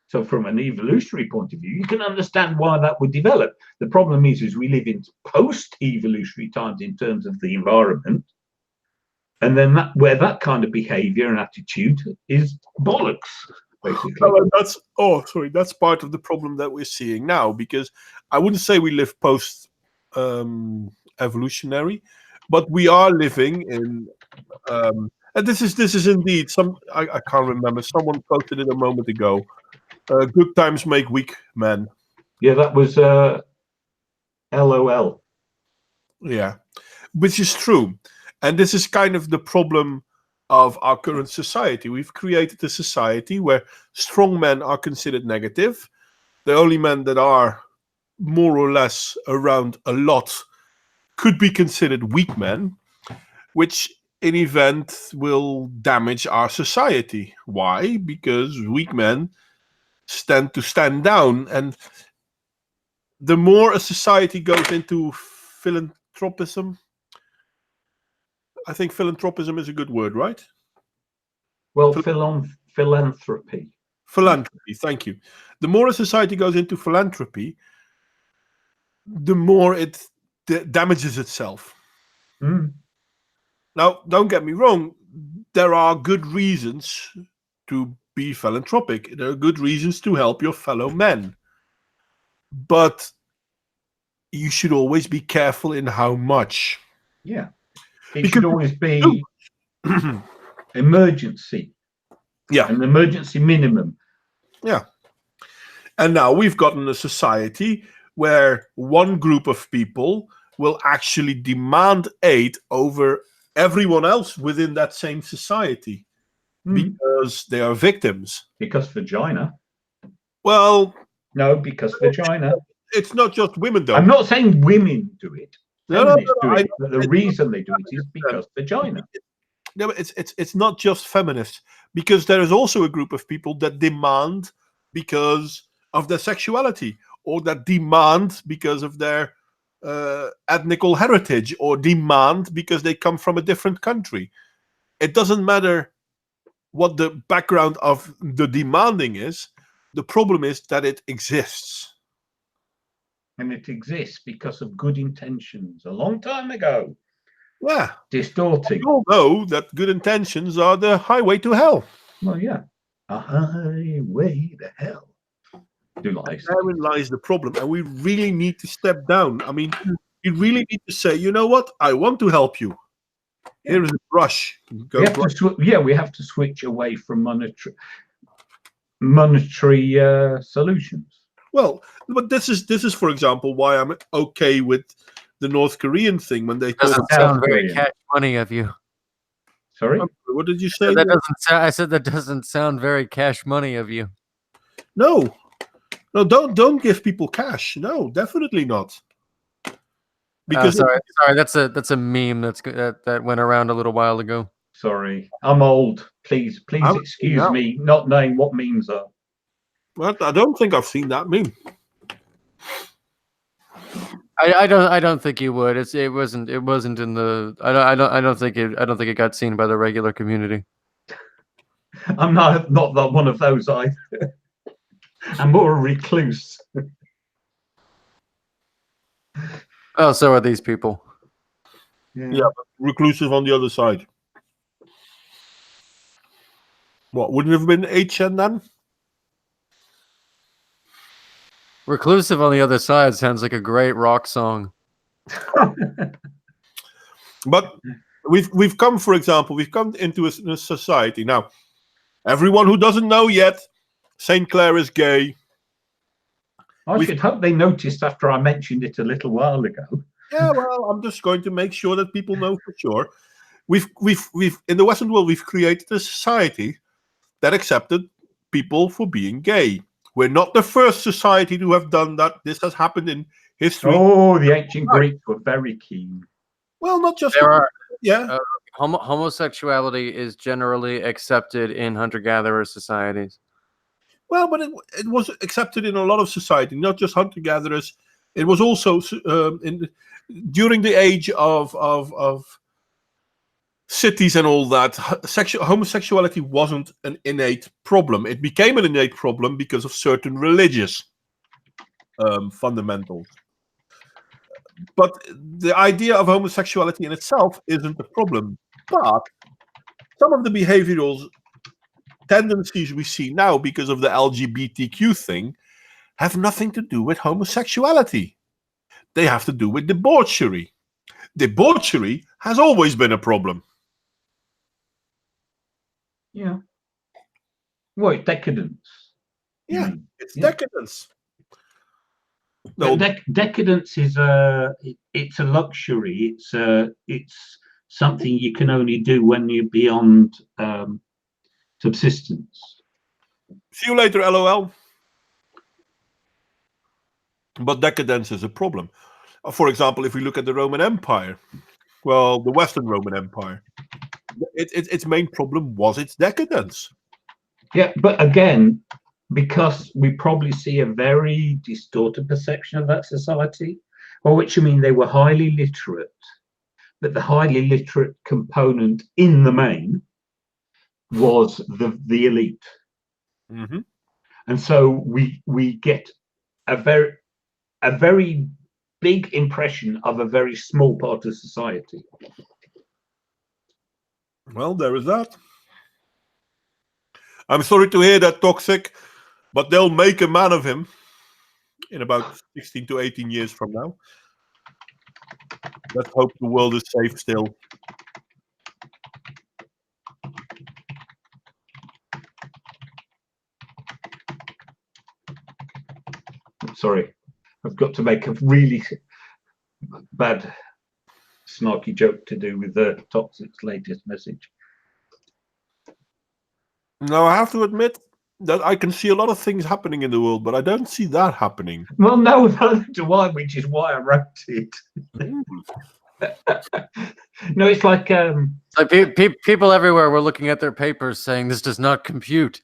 So from an evolutionary point of view, you can understand why that would develop. The problem is we live in post-evolutionary times in terms of the environment, and then where that kind of behavior and attitude is bollocks, basically.
Well, that's part of the problem that we're seeing now, because I wouldn't say we live post evolutionary, but we are living in and this is indeed I can't remember, someone quoted it a moment ago, good times make weak men.
Yeah, that was LOL.
Yeah, which is true. And this is kind of the problem of our current society. We've created a society where strong men are considered negative. The only men that are more or less around a lot could be considered weak men, which in event will damage our society. Why? Because weak men tend to stand down. And the more a society goes into philanthropism, I think philanthropism is a good word, right?
Well, philanthropy.
Philanthropy, thank you. The more a society goes into philanthropy, the more it damages itself.
Mm.
Now, don't get me wrong, there are good reasons to be philanthropic. There are good reasons to help your fellow men. But you should always be careful in how much.
Yeah. It should always be emergency.
Yeah.
An emergency minimum.
Yeah. And now we've gotten a society where one group of people will actually demand aid over everyone else within that same society because they are victims.
Because vagina.
Well,
no, because vagina.
It's not just women, though.
I'm not saying women do it. Feminists do it. But the reason they do it is because vagina.
No, but it's not just feminists, because there is also a group of people that demand because of their sexuality, or that demand because of their ethnical heritage, or demand because they come from a different country. It doesn't matter what the background of the demanding is. The problem is that it exists.
And it exists because of good intentions a long time ago.
Yeah.
Distorting.
We all know that good intentions are the highway to hell.
Well, yeah. A highway to hell.
Therein lies the problem. And we really need to step down. I mean, you really need to say, you know what? I want to help you. Yeah. Here is a brush.
We have to switch away from monetary solutions.
Well, but this is, for example, why I'm okay with the North Korean thing when they talk.
Doesn't sound very cash money of you.
Sorry,
what did you say?
I said that doesn't sound very cash money of you.
No, don't give people cash. No, definitely not.
Because sorry, that's a meme that went around a little while ago.
Sorry, I'm old. Please excuse me not knowing what memes are.
Well, I don't think I've seen that meme.
I don't think you would. It wasn't in the. I don't think it got seen by the regular community.
I'm not one of those either. I'm more a recluse.
Oh, so are these people.
Yeah, but reclusive on the other side. What, wouldn't it have been HN then?
Reclusive on the other side sounds like a great rock song.
But we've come, for example, we've come into a society now. Everyone who doesn't know yet, St. Clair is gay.
I should hope they noticed after I mentioned it a little while ago.
Yeah, well, I'm just going to make sure that people know for sure. We've in the Western world, we've created a society that accepted people for being gay. We're not the first society to have done that. This has happened in history.
Oh, the ancient Greeks were very keen.
Well, not just
homosexuality is generally accepted in hunter-gatherer societies.
Well, but it was accepted in a lot of society, not just hunter-gatherers. It was also during the age of cities and all that, homosexuality wasn't an innate problem. It became an innate problem because of certain religious fundamentals. But the idea of homosexuality in itself isn't the problem. But some of the behavioral tendencies we see now because of the LGBTQ thing have nothing to do with homosexuality. They have to do with debauchery. Debauchery has always been a problem.
Yeah. Well, decadence.
Yeah, it's decadence.
No, decadence is it's a luxury. It's something you can only do when you're beyond subsistence.
See you later, LOL. But decadence is a problem. For example, if we look at the Roman Empire, well, the Western Roman Empire, its main problem was its decadence.
Yeah, but again, because we probably see a very distorted perception of that society, by which I mean they were highly literate, but the highly literate component in the main was the elite.
Mm-hmm.
And so we get a very big impression of a very small part of society.
Well, there is that. I'm sorry to hear that, Toxic, but they'll make a man of him in about 16 to 18 years from now. Let's hope the world is safe still.
Sorry, I've got to make a really bad snarky joke to do with the Toxic's latest message.
Now, I have to admit that I can see a lot of things happening in the world, but I don't see that happening.
Well, no, which is why I wrote it. No, it's like
people everywhere were looking at their papers saying this does not compute.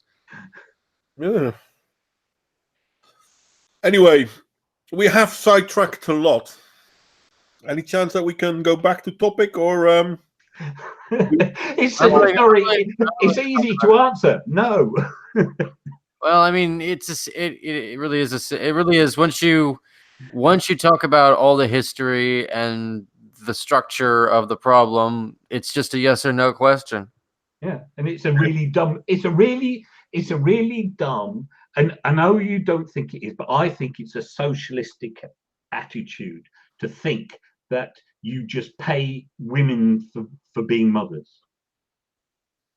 Yeah. Anyway, we have sidetracked a lot. Any chance that we can go back to topic, or
it's easy to answer. No.
Well, I mean, it really is once you talk about all the history and the structure of the problem, it's just a yes or no question.
Yeah, and it's a really dumb. It's a really dumb. And I know you don't think it is, but I think it's a socialistic attitude to think that you just pay women for being mothers.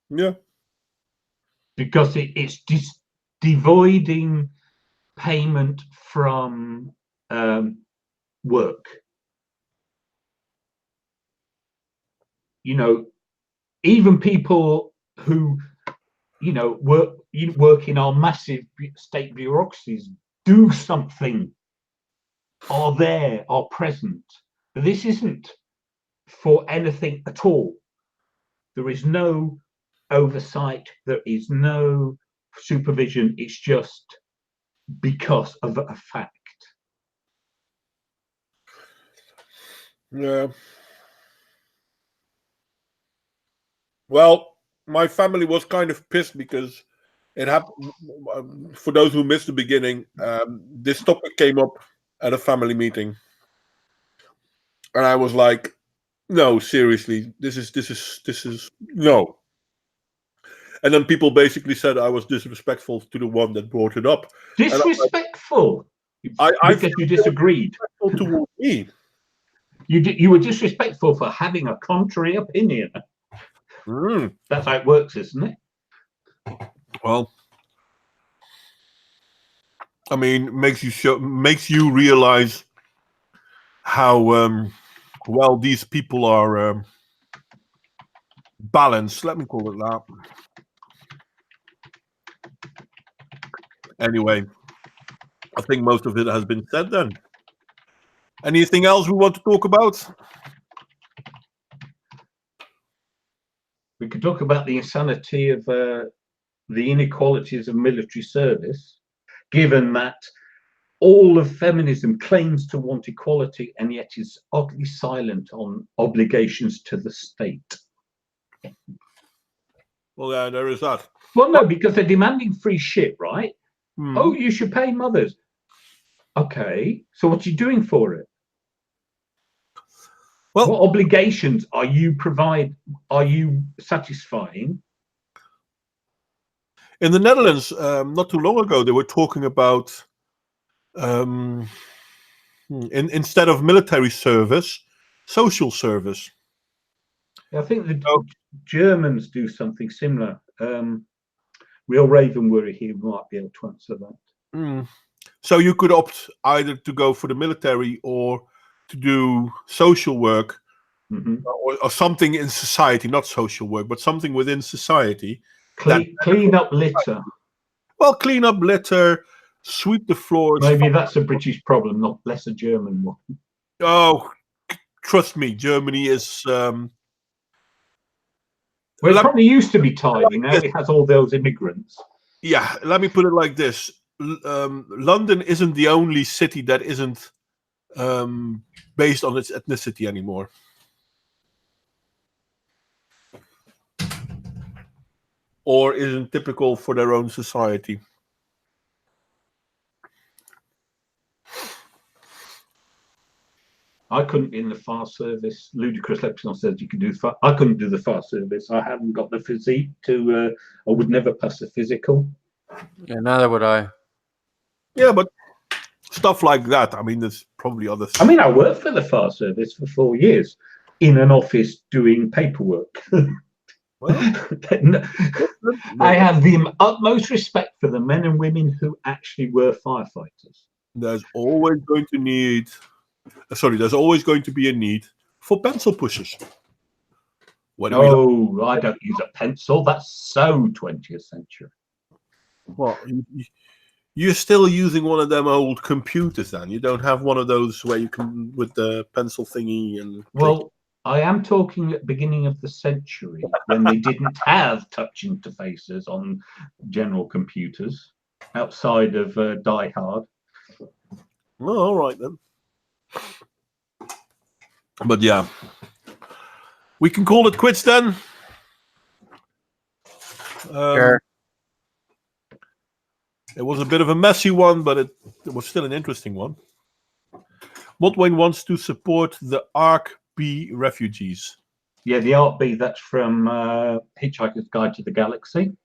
Yeah.
Because it's just devoiding payment from work. You know, even people who, you know, work in our massive state bureaucracies do something, are there, are present. But this isn't for anything at all. There is no oversight, there is no supervision. It's just because of a fact.
Yeah. Well, my family was kind of pissed because it happened. For those who missed the beginning, this topic came up at a family meeting, and I was like, "No, seriously, this is no." And then people basically said I was disrespectful to the one that brought it up.
Disrespectful? Because you disagreed.
Towards me.
You were disrespectful for having a contrary opinion. That's how it works, isn't it?
Well, I mean, makes you realize how well these people are balanced. Let me call it that. Anyway, I think most of it has been said then. Anything else we want to talk about?
We could talk about the insanity of the inequalities of military service, given that all of feminism claims to want equality and yet is oddly silent on obligations to the state.
Well, yeah, there is that.
Well, no, because they're demanding free shit, right?
Hmm.
Oh, you should pay mothers. Okay, so what are you doing for it?
Well,
what obligations are you satisfying?
in the Netherlands, not too long ago, they were talking about instead of military service, social service.
I think the Germans do something similar. Real Ravenworry here might be able to answer that.
So you could opt either to go for the military or to do social work, or something in society, not social work, but something within society.
Clean up litter.
Well, clean up litter, sweep the floors.
Maybe that's a British problem, not less a German one.
Oh, trust me, Germany is...
well, it probably used to be tidy. Now it has all those immigrants.
Yeah, let me put it like this. London isn't the only city that isn't based on its ethnicity anymore. Or isn't typical for their own society.
I couldn't be in the fire service. Ludicrous Lepton says you could do the I couldn't do the fire service. I haven't got the physique to. I would never pass a physical.
Yeah, neither would I.
Yeah, but stuff like that. I mean, there's probably other things.
I mean, I worked for the fire service for 4 years in an office doing paperwork. Well, I have the utmost respect for the men and women who actually were firefighters.
There's always going to need... there's always going to be a need for pencil pushers.
No, I don't use a pencil. That's so 20th century.
Well, you're still using one of them old computers then. You don't have one of those where you can, with the pencil thingy and...
Well, I am talking at the beginning of the century when they didn't have touch interfaces on general computers outside of Die Hard.
Oh, all right then. But yeah, we can call it quits then.
Sure.
It was a bit of a messy one, but it was still an interesting one. Modwain wants to support the ARC B refugees.
Yeah, the ARC B, that's from Hitchhiker's Guide to the Galaxy.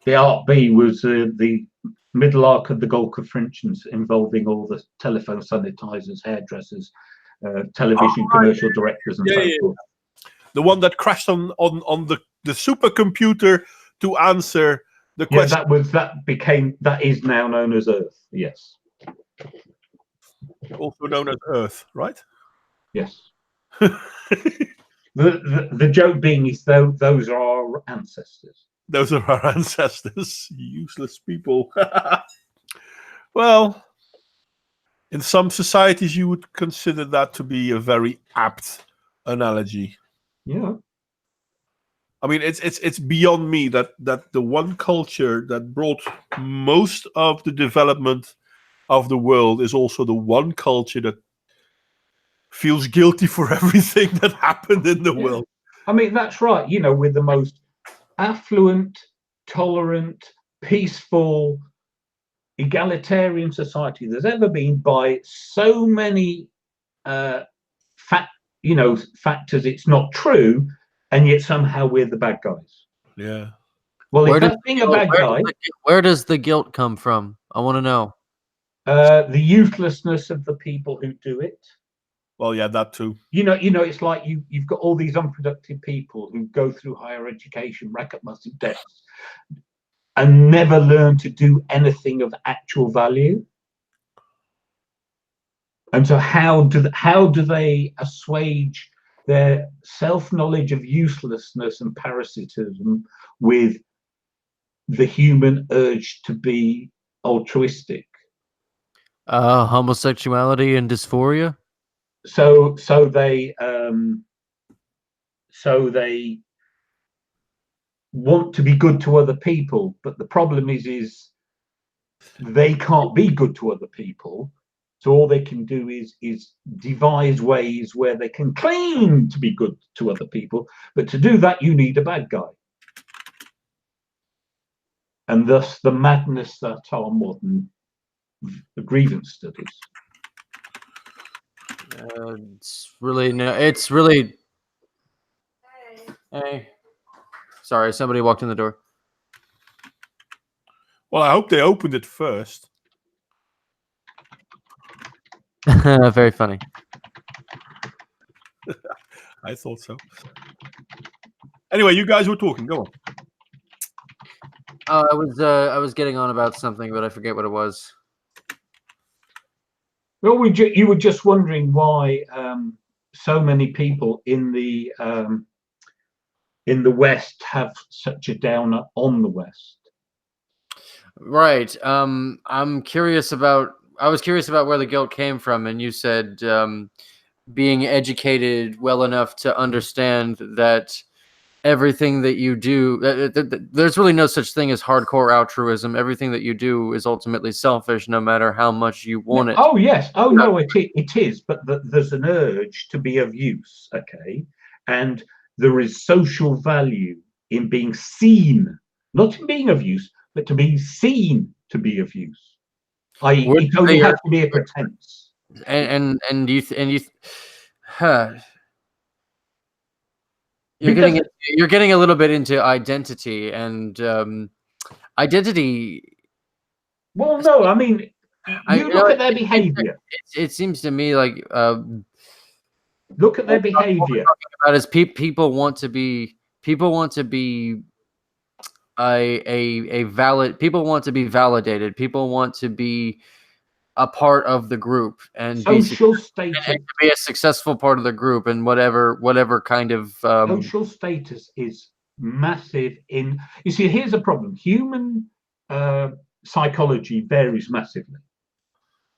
The ARC B was the middle arc of the Gulf of Fringe, involving all the telephone sanitizers, hairdressers, television commercial directors, and so forth.
The one that crashed on the supercomputer to answer the question.
That is now known as Earth. Yes.
Also known as Earth, right?
Yes. the joke being is those are our ancestors.
Those are our ancestors, useless people. Well, in some societies, you would consider that to be a very apt analogy.
Yeah.
I mean, it's beyond me that the one culture that brought most of the development of the world is also the one culture that feels guilty for everything that happened in the world.
I mean, that's right. You know, we're the most affluent, tolerant, peaceful, egalitarian society there's ever been by so many factors. It's not true, and yet somehow we're the bad guys.
Yeah.
Well, if that's being a bad guy,
where does the guilt come from? I want to know.
The uselessness of the people who do it.
Well, yeah, that too.
You know, it's like you've got all these unproductive people who go through higher education, rack up massive debts, and never learn to do anything of actual value. And so how do they assuage their self-knowledge of uselessness and parasitism with the human urge to be altruistic?
Homosexuality and dysphoria.
So they want to be good to other people, but the problem is they can't be good to other people. So all they can do is devise ways where they can claim to be good to other people. But to do that, you need a bad guy. And thus the madness that are modern grievance studies.
It's really no. It's really. Hey, sorry, somebody walked in the door.
Well, I hope they opened it first.
Very funny.
I thought so. Anyway, you guys were talking. Go on.
I was getting on about something, but I forget what it was.
Well, you were just wondering why so many people in the West have such a downer on the West.
Right. I'm curious about. I was curious about where the guilt came from, and you said being educated well enough to understand that everything that you do, there's really no such thing as hardcore altruism. Everything that you do is ultimately selfish, no matter how much you want it.
Oh yes. Oh no, it is. But there's an urge to be of use. Okay, and there is social value in being seen, not in being of use, but to be seen to be of use. It only has to be a pretense.
And you you're getting a little bit into identity and identity.
Well, no, I mean, you look at their behavior.
It seems to me like
look at their behavior.
What we're talking about is people want to be a valid. People want to be validated. People want to be a part of the group and
social status,
and to be a successful part of the group, and whatever kind of
social status is massive. You see, here's a problem. Human psychology varies massively.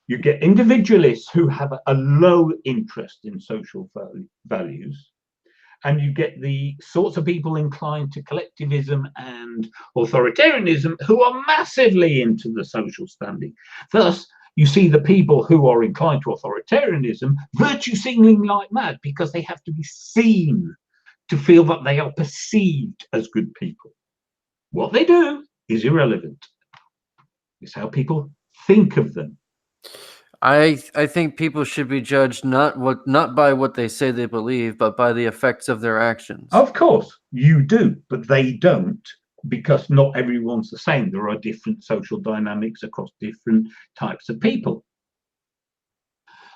You get individualists who have a low interest in social values, and you get the sorts of people inclined to collectivism and authoritarianism who are massively into the social standing. Thus, you see the people who are inclined to authoritarianism virtue signaling like mad because they have to be seen to feel that they are perceived as good people. What they do is irrelevant. It's how people think of them.
I think people should be judged not by what they say they believe, but by the effects of their actions.
Of course, you do, but they don't, because not everyone's the same. There are different social dynamics across different types of people.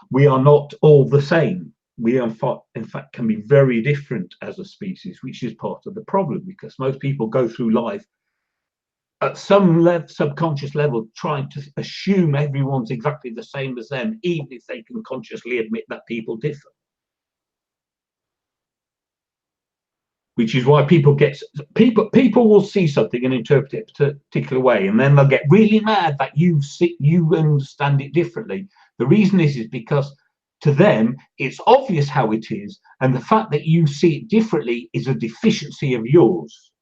We are not all the same. We, in fact, can be very different as a species, which is part of the problem, because most people go through life at some subconscious level trying to assume everyone's exactly the same as them, even if they can consciously admit that people differ. Which is why people will see something and interpret it a particular way, and then they'll get really mad that you understand it differently. The reason is because to them it's obvious how it is, and the fact that you see it differently is a deficiency of yours,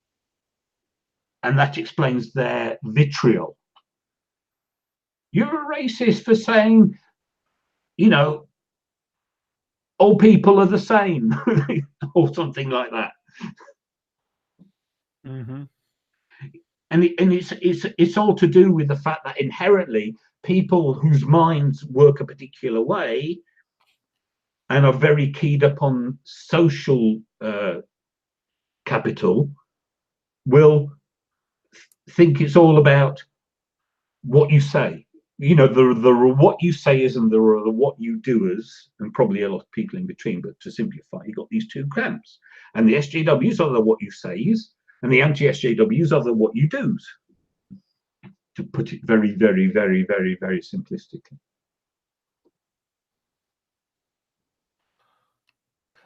and that explains their vitriol. You're a racist for saying, you know, all people are the same, or something like that.
Mm-hmm.
And it's all to do with the fact that inherently people whose minds work a particular way and are very keyed up on social capital will think it's all about what you say. You know, there are what you sayers and there are the what you doers, and probably a lot of people in between. But to simplify, you got these two camps, and the SJWs are the what you says, and the anti-SJWs are the what you do's. To put it very, very, very, very, very simplistically.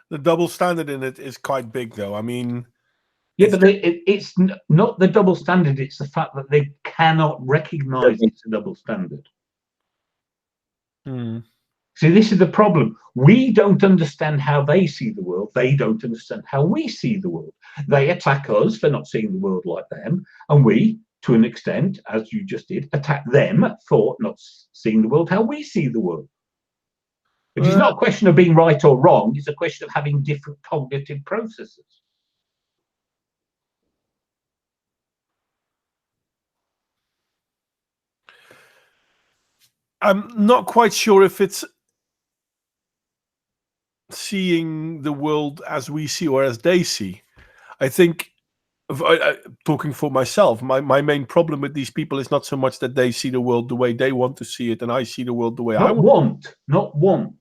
The double standard in it is quite big, though. I mean,
yeah, but it's not the double standard. It's the fact that they cannot recognize it's a double standard. See, this is the problem. We don't understand how they see the world. They don't understand how we see the world. They attack us for not seeing the world like them, and we, to an extent, as you just did, attack them for not seeing the world how we see the world. It is not a question of being right or wrong. It's a question of having different cognitive processes.
I'm not quite sure if it's seeing the world as we see or as they see. I think, talking for myself, my main problem with these people is not so much that they see the world the way they want to see it and I see the world the way I want.
Not want,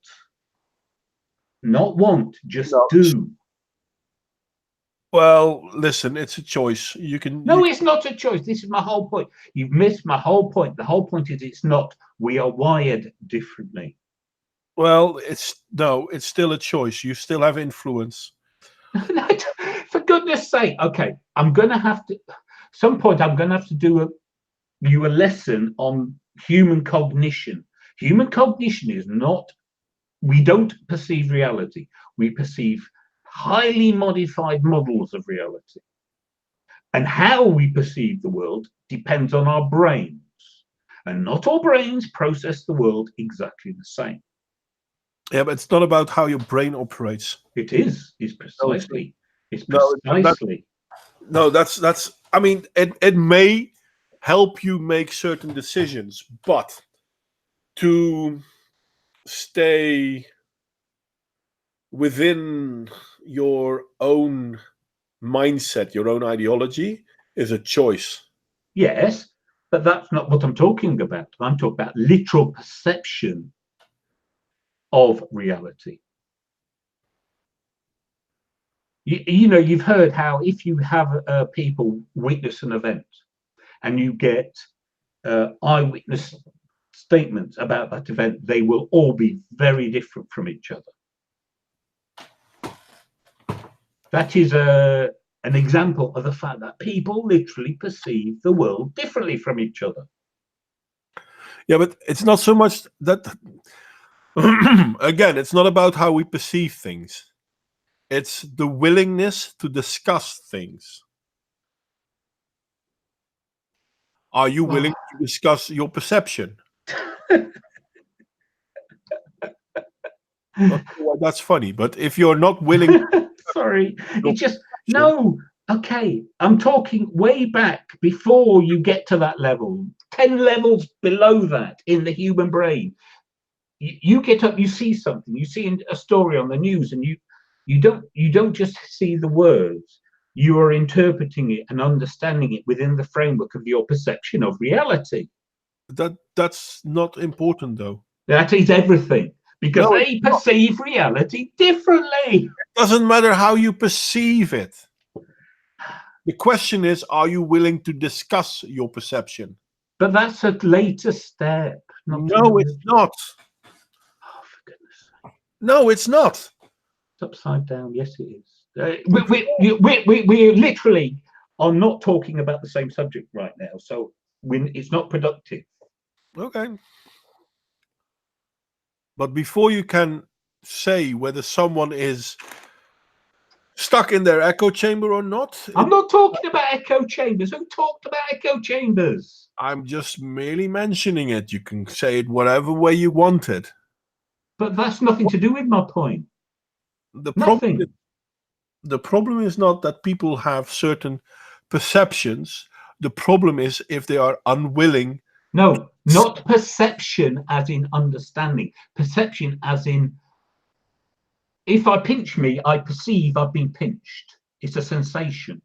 just
No.
do.
Well, listen, it's a choice. You can.
No, it's not a choice. This is my whole point. You've missed my whole point. The whole point is it's not. We are wired differently.
Well, it's still a choice. You still have influence.
For goodness sake. Okay, I'm going to have to, some point I'm going to have to do you a lesson on human cognition. Human cognition is not, we don't perceive reality. We perceive highly modified models of reality. And how we perceive the world depends on our brains. And not all brains process the world exactly the same.
Yeah, but it's not about how your brain operates.
It is. It's precisely. It's
precisely. No, that's. I mean, it may help you make certain decisions, but to stay within your own mindset, your own ideology, is a choice.
Yes, but that's not what I'm talking about. I'm talking about literal perception of reality. You know, you've heard how if you have people witness an event and you get eyewitness statements about that event, they will all be very different from each other. That is an example of the fact that people literally perceive the world differently from each other.
Yeah, but it's not so much that. Again, it's not about how we perceive things. It's the willingness to discuss things. Are you willing to discuss your perception? Well, that's funny, but if you're not willing...
Sorry, it's just... No, okay, I'm talking way back before you get to that level. 10 levels below that in the human brain. You get up, you see something, you see a story on the news, and you don't just see the words, you are interpreting it and understanding it within the framework of your perception of reality.
That's not important, though.
That is everything, because they perceive reality differently.
It doesn't matter how you perceive it. The question is, are you willing to discuss your perception?
But that's a later step.
No, it's not.
Oh, for goodness sake.
No, it's not.
It's upside down. Yes, it is. We literally are not talking about the same subject right now, so it's not productive.
Okay. But before you can say whether someone is stuck in their echo chamber or not...
I'm not talking about echo chambers. Who talked about echo chambers?
I'm just merely mentioning it. You can say it whatever way you want it.
But that's nothing to do with my point.
The problem is not that people have certain perceptions. The problem is if they are unwilling.
No, not perception as in understanding. Perception as in, if I pinch me, I perceive I've been pinched. It's a sensation.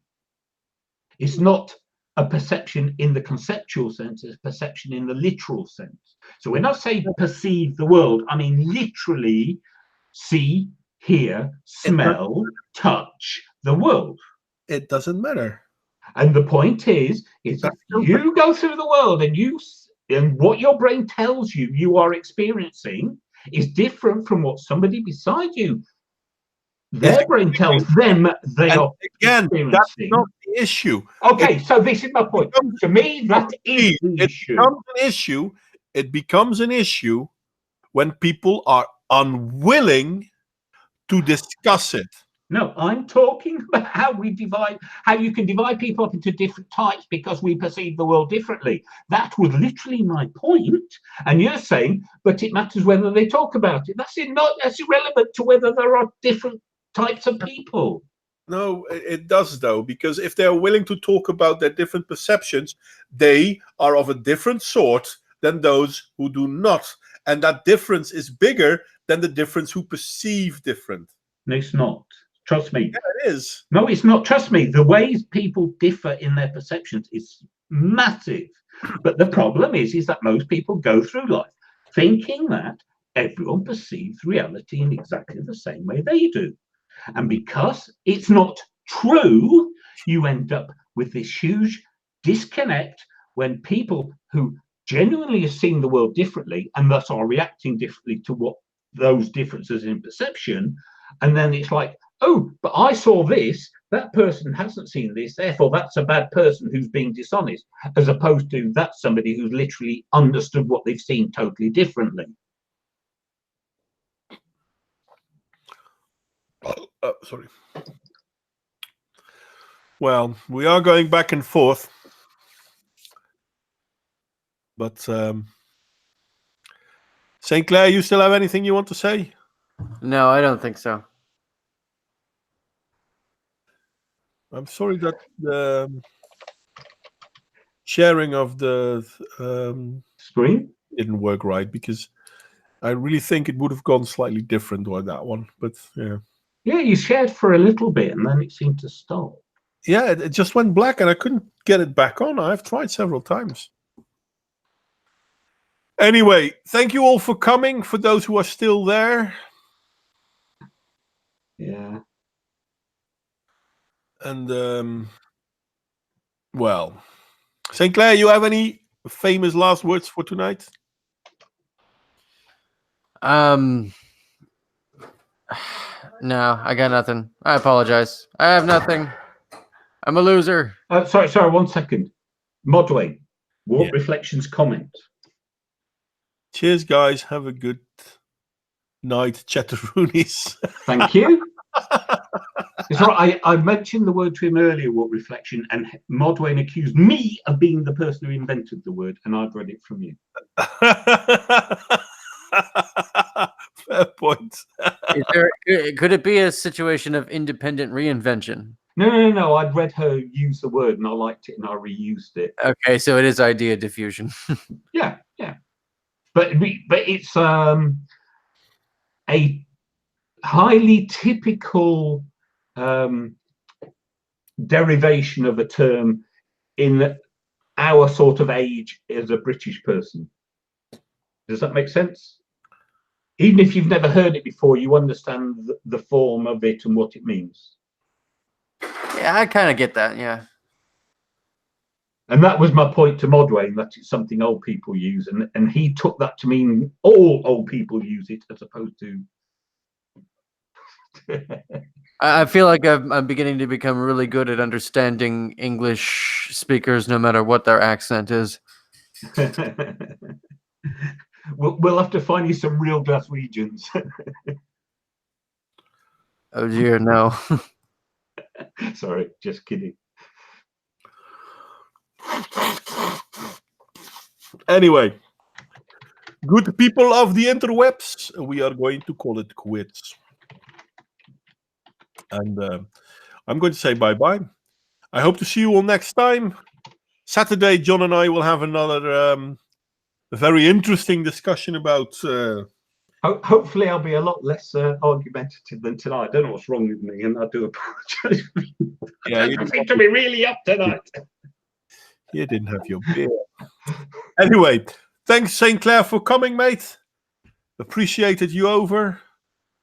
It's not a perception in the conceptual sense, it's perception in the literal sense. So when I say perceive the world, I mean literally see, hear, smell, touch the world.
It doesn't matter.
And the point is if you go through the world and what your brain tells you you are experiencing is different from what somebody beside you, their brain tells them they are experiencing.
That's not the issue.
Okay, so this is my point. To me, that is the issue.
It becomes an issue when people are unwilling to discuss it.
No, I'm talking about how you can divide people up into different types because we perceive the world differently. That was literally my point. And you're saying, but it matters whether they talk about it. That's irrelevant to whether there are different types of people.
No, it does, though, because if they're willing to talk about their different perceptions, they are of a different sort than those who do not. And that difference is bigger than the difference who perceive different.
No, it's not. Trust me.
Yeah, it is.
No, it's not. Trust me. The ways people differ in their perceptions is massive. But the problem is that most people go through life thinking that everyone perceives reality in exactly the same way they do. And because it's not true, you end up with this huge disconnect when people who genuinely are seeing the world differently and thus are reacting differently to what those differences in perception, and then it's like, oh, but I saw this, that person hasn't seen this, therefore that's a bad person who's being dishonest, as opposed to that's somebody who's literally understood what they've seen totally differently.
Sorry. Well, we are going back and forth, but St. Clair, you still have anything you want to say?
No, I don't think so.
I'm sorry that the sharing of the
Screen
didn't work right, because I really think it would have gone slightly different on that one. But yeah.
Yeah, you shared for a little bit and then it seemed to stop.
Yeah, it just went black and I couldn't get it back on. I've tried several times. Anyway, thank you all for coming, for those who are still there.
Yeah.
And, well, St. Clair, you have any famous last words for tonight?
No, I got nothing. I apologize. I have nothing. I'm a loser.
Sorry, 1 second. Modwain, Warp Reflections comment.
Cheers, guys. Have a good night, chatteroonies.
Thank you. It's right. I mentioned the word to him earlier, Warp Reflection, and Modwain accused me of being the person who invented the word, and I'd read it from you.
Fair point.
Could it be a situation of independent reinvention?
No. I'd read her use the word, and I liked it, and I reused it.
Okay, so it is idea diffusion.
Yeah. But it's a highly typical derivation of a term in our sort of age as a British person. Does that make sense? Even if you've never heard it before, you understand the form of it and what it means.
Yeah, I kind of get that, yeah.
And that was my point to Modwain, that it's something old people use. And he took that to mean all old people use it, as opposed to...
I feel like I'm beginning to become really good at understanding English speakers, no matter what their accent is.
We'll have to find you some real Glaswegians.
Oh dear, no.
Sorry, just kidding.
Anyway, good people of the interwebs, we are going to call it quits. And I'm going to say bye-bye. I hope to see you all next time. Saturday, John and I will have another very interesting discussion about...
Hopefully I'll be a lot less argumentative than tonight. I don't know what's wrong with me, and I do apologize.
Yeah,
you seem to be really up tonight.
You didn't have your beer. Anyway, thanks, St. Clair, for coming, mate. Appreciated you over.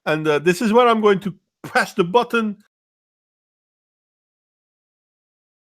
And this is where I'm going to press the button